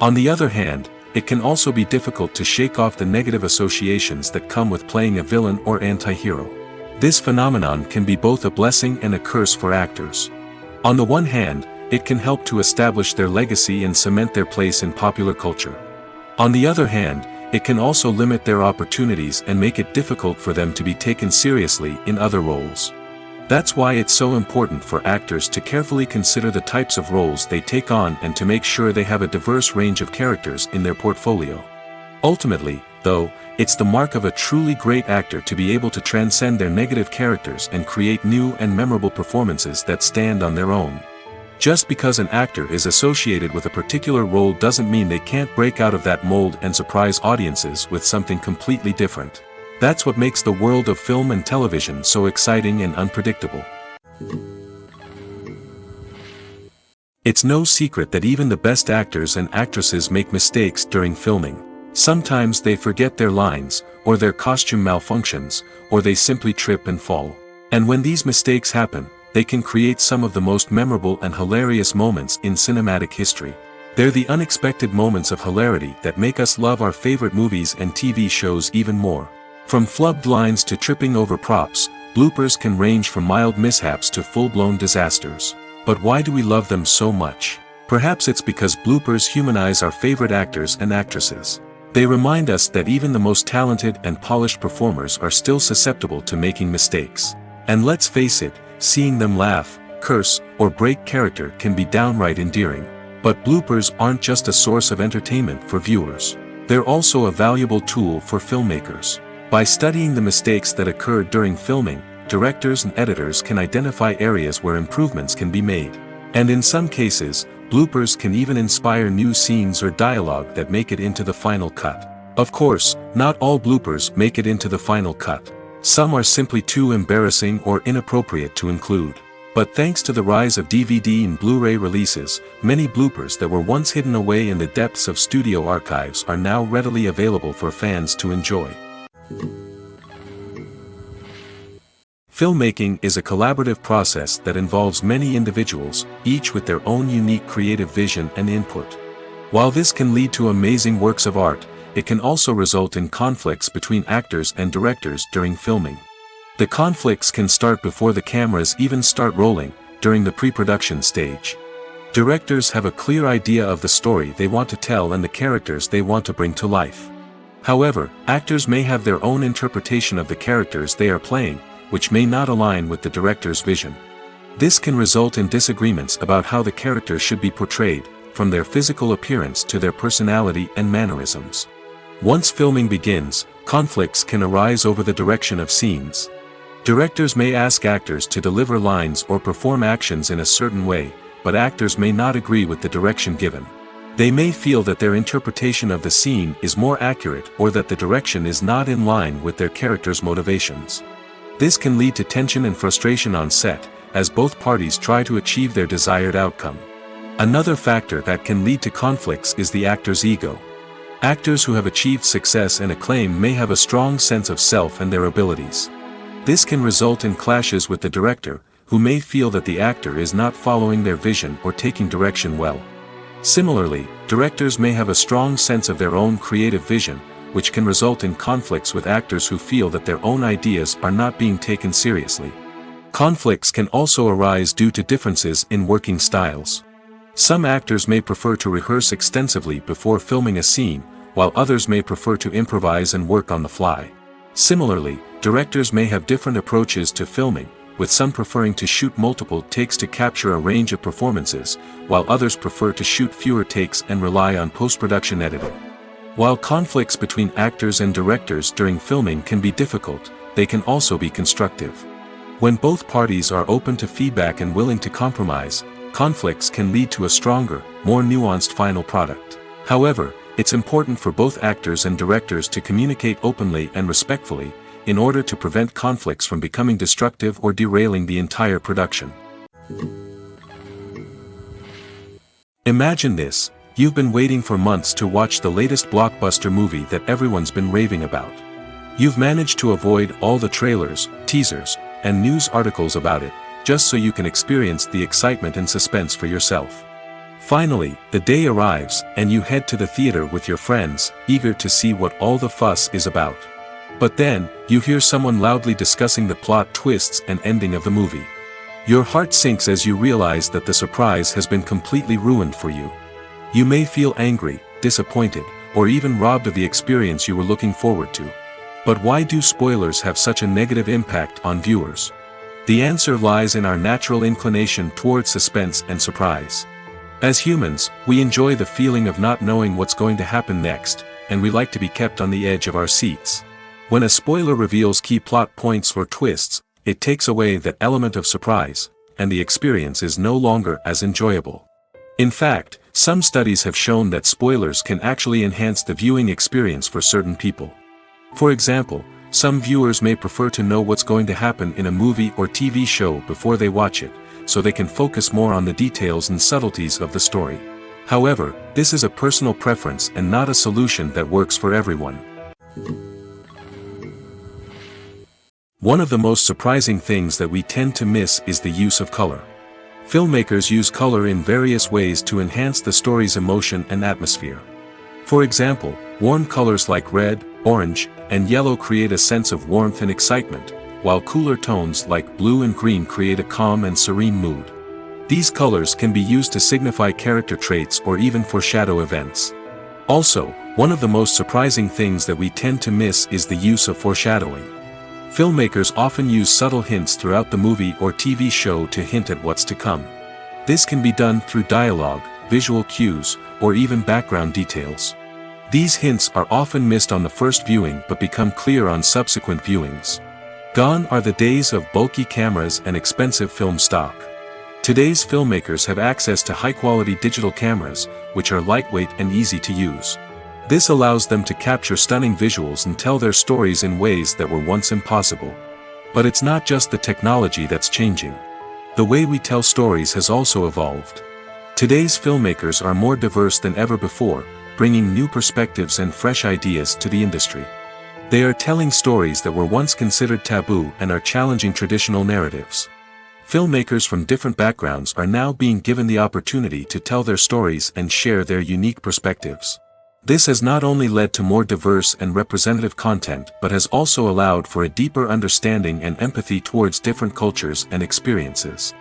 On the other hand, it can also be difficult to shake off the negative associations that come with playing a villain or anti-hero. This phenomenon can be both a blessing and a curse for actors. On the one hand, it can help to establish their legacy and cement their place in popular culture. On the other hand, it can also limit their opportunities and make it difficult for them to be taken seriously in other roles. That's why it's so important for actors to carefully consider the types of roles they take on and to make sure they have a diverse range of characters in their portfolio. Ultimately, though, it's the mark of a truly great actor to be able to transcend their negative characters and create new and memorable performances that stand on their own. Just because an actor is associated with a particular role doesn't mean they can't break out of that mold and surprise audiences with something completely different. That's what makes the world of film and television so exciting and unpredictable. It's no secret that even the best actors and actresses make mistakes during filming. Sometimes they forget their lines, or their costume malfunctions, or they simply trip and fall. And when these mistakes happen, they can create some of the most memorable and hilarious moments in cinematic history. They're the unexpected moments of hilarity that make us love our favorite movies and TV shows even more. From flubbed lines to tripping over props, bloopers can range from mild mishaps to full-blown disasters. But why do we love them so much? Perhaps it's because bloopers humanize our favorite actors and actresses. They remind us that even the most talented and polished performers are still susceptible to making mistakes. And let's face it, seeing them laugh, curse, or break character can be downright endearing. But bloopers aren't just a source of entertainment for viewers. They're also a valuable tool for filmmakers. By studying the mistakes that occurred during filming, directors and editors can identify areas where improvements can be made. And in some cases, bloopers can even inspire new scenes or dialogue that make it into the final cut. Of course, not all bloopers make it into the final cut. Some are simply too embarrassing or inappropriate to include. But thanks to the rise of DVD and Blu-ray releases, many bloopers that were once hidden away in the depths of studio archives are now readily available for fans to enjoy. Filmmaking is a collaborative process that involves many individuals, each with their own unique creative vision and input. While this can lead to amazing works of art, it can also result in conflicts between actors and directors during filming. The conflicts can start before the cameras even start rolling, during the pre-production stage. Directors have a clear idea of the story they want to tell and the characters they want to bring to life. However, actors may have their own interpretation of the characters they are playing, which may not align with the director's vision. This can result in disagreements about how the character should be portrayed, from their physical appearance to their personality and mannerisms. Once filming begins, conflicts can arise over the direction of scenes. Directors may ask actors to deliver lines or perform actions in a certain way, but actors may not agree with the direction given. They may feel that their interpretation of the scene is more accurate or that the direction is not in line with their character's motivations. This can lead to tension and frustration on set, as both parties try to achieve their desired outcome. Another factor that can lead to conflicts is the actor's ego. Actors who have achieved success and acclaim may have a strong sense of self and their abilities. This can result in clashes with the director, who may feel that the actor is not following their vision or taking direction well. Similarly, directors may have a strong sense of their own creative vision, which can result in conflicts with actors who feel that their own ideas are not being taken seriously. Conflicts can also arise due to differences in working styles. Some actors may prefer to rehearse extensively before filming a scene, while others may prefer to improvise and work on the fly. Similarly, directors may have different approaches to filming, with some preferring to shoot multiple takes to capture a range of performances, while others prefer to shoot fewer takes and rely on post-production editing. While conflicts between actors and directors during filming can be difficult, they can also be constructive. When both parties are open to feedback and willing to compromise, conflicts can lead to a stronger, more nuanced final product. However, it's important for both actors and directors to communicate openly and respectfully, in order to prevent conflicts from becoming destructive or derailing the entire production. Imagine this: you've been waiting for months to watch the latest blockbuster movie that everyone's been raving about. You've managed to avoid all the trailers, teasers, and news articles about it, just so you can experience the excitement and suspense for yourself. Finally, the day arrives, and you head to the theater with your friends, eager to see what all the fuss is about. But then, you hear someone loudly discussing the plot twists and ending of the movie. Your heart sinks as you realize that the surprise has been completely ruined for you. You may feel angry, disappointed, or even robbed of the experience you were looking forward to. But why do spoilers have such a negative impact on viewers? The answer lies in our natural inclination toward suspense and surprise. As humans, we enjoy the feeling of not knowing what's going to happen next, and we like to be kept on the edge of our seats. When a spoiler reveals key plot points or twists, it takes away that element of surprise, and the experience is no longer as enjoyable. In fact, some studies have shown that spoilers can actually enhance the viewing experience for certain people. For example, some viewers may prefer to know what's going to happen in a movie or TV show before they watch it, so they can focus more on the details and subtleties of the story. However, this is a personal preference and not a solution that works for everyone. One of the most surprising things that we tend to miss is the use of color. Filmmakers use color in various ways to enhance the story's emotion and atmosphere. For example, warm colors like red, orange, and yellow create a sense of warmth and excitement, while cooler tones like blue and green create a calm and serene mood. These colors can be used to signify character traits or even foreshadow events. Also, one of the most surprising things that we tend to miss is the use of foreshadowing. Filmmakers often use subtle hints throughout the movie or TV show to hint at what's to come. This can be done through dialogue, visual cues, or even background details. These hints are often missed on the first viewing but become clear on subsequent viewings. Gone are the days of bulky cameras and expensive film stock. Today's filmmakers have access to high-quality digital cameras, which are lightweight and easy to use. This allows them to capture stunning visuals and tell their stories in ways that were once impossible. But it's not just the technology that's changing. The way we tell stories has also evolved. Today's filmmakers are more diverse than ever before, bringing new perspectives and fresh ideas to the industry. They are telling stories that were once considered taboo and are challenging traditional narratives. Filmmakers from different backgrounds are now being given the opportunity to tell their stories and share their unique perspectives. This has not only led to more diverse and representative content but has also allowed for a deeper understanding and empathy towards different cultures and experiences.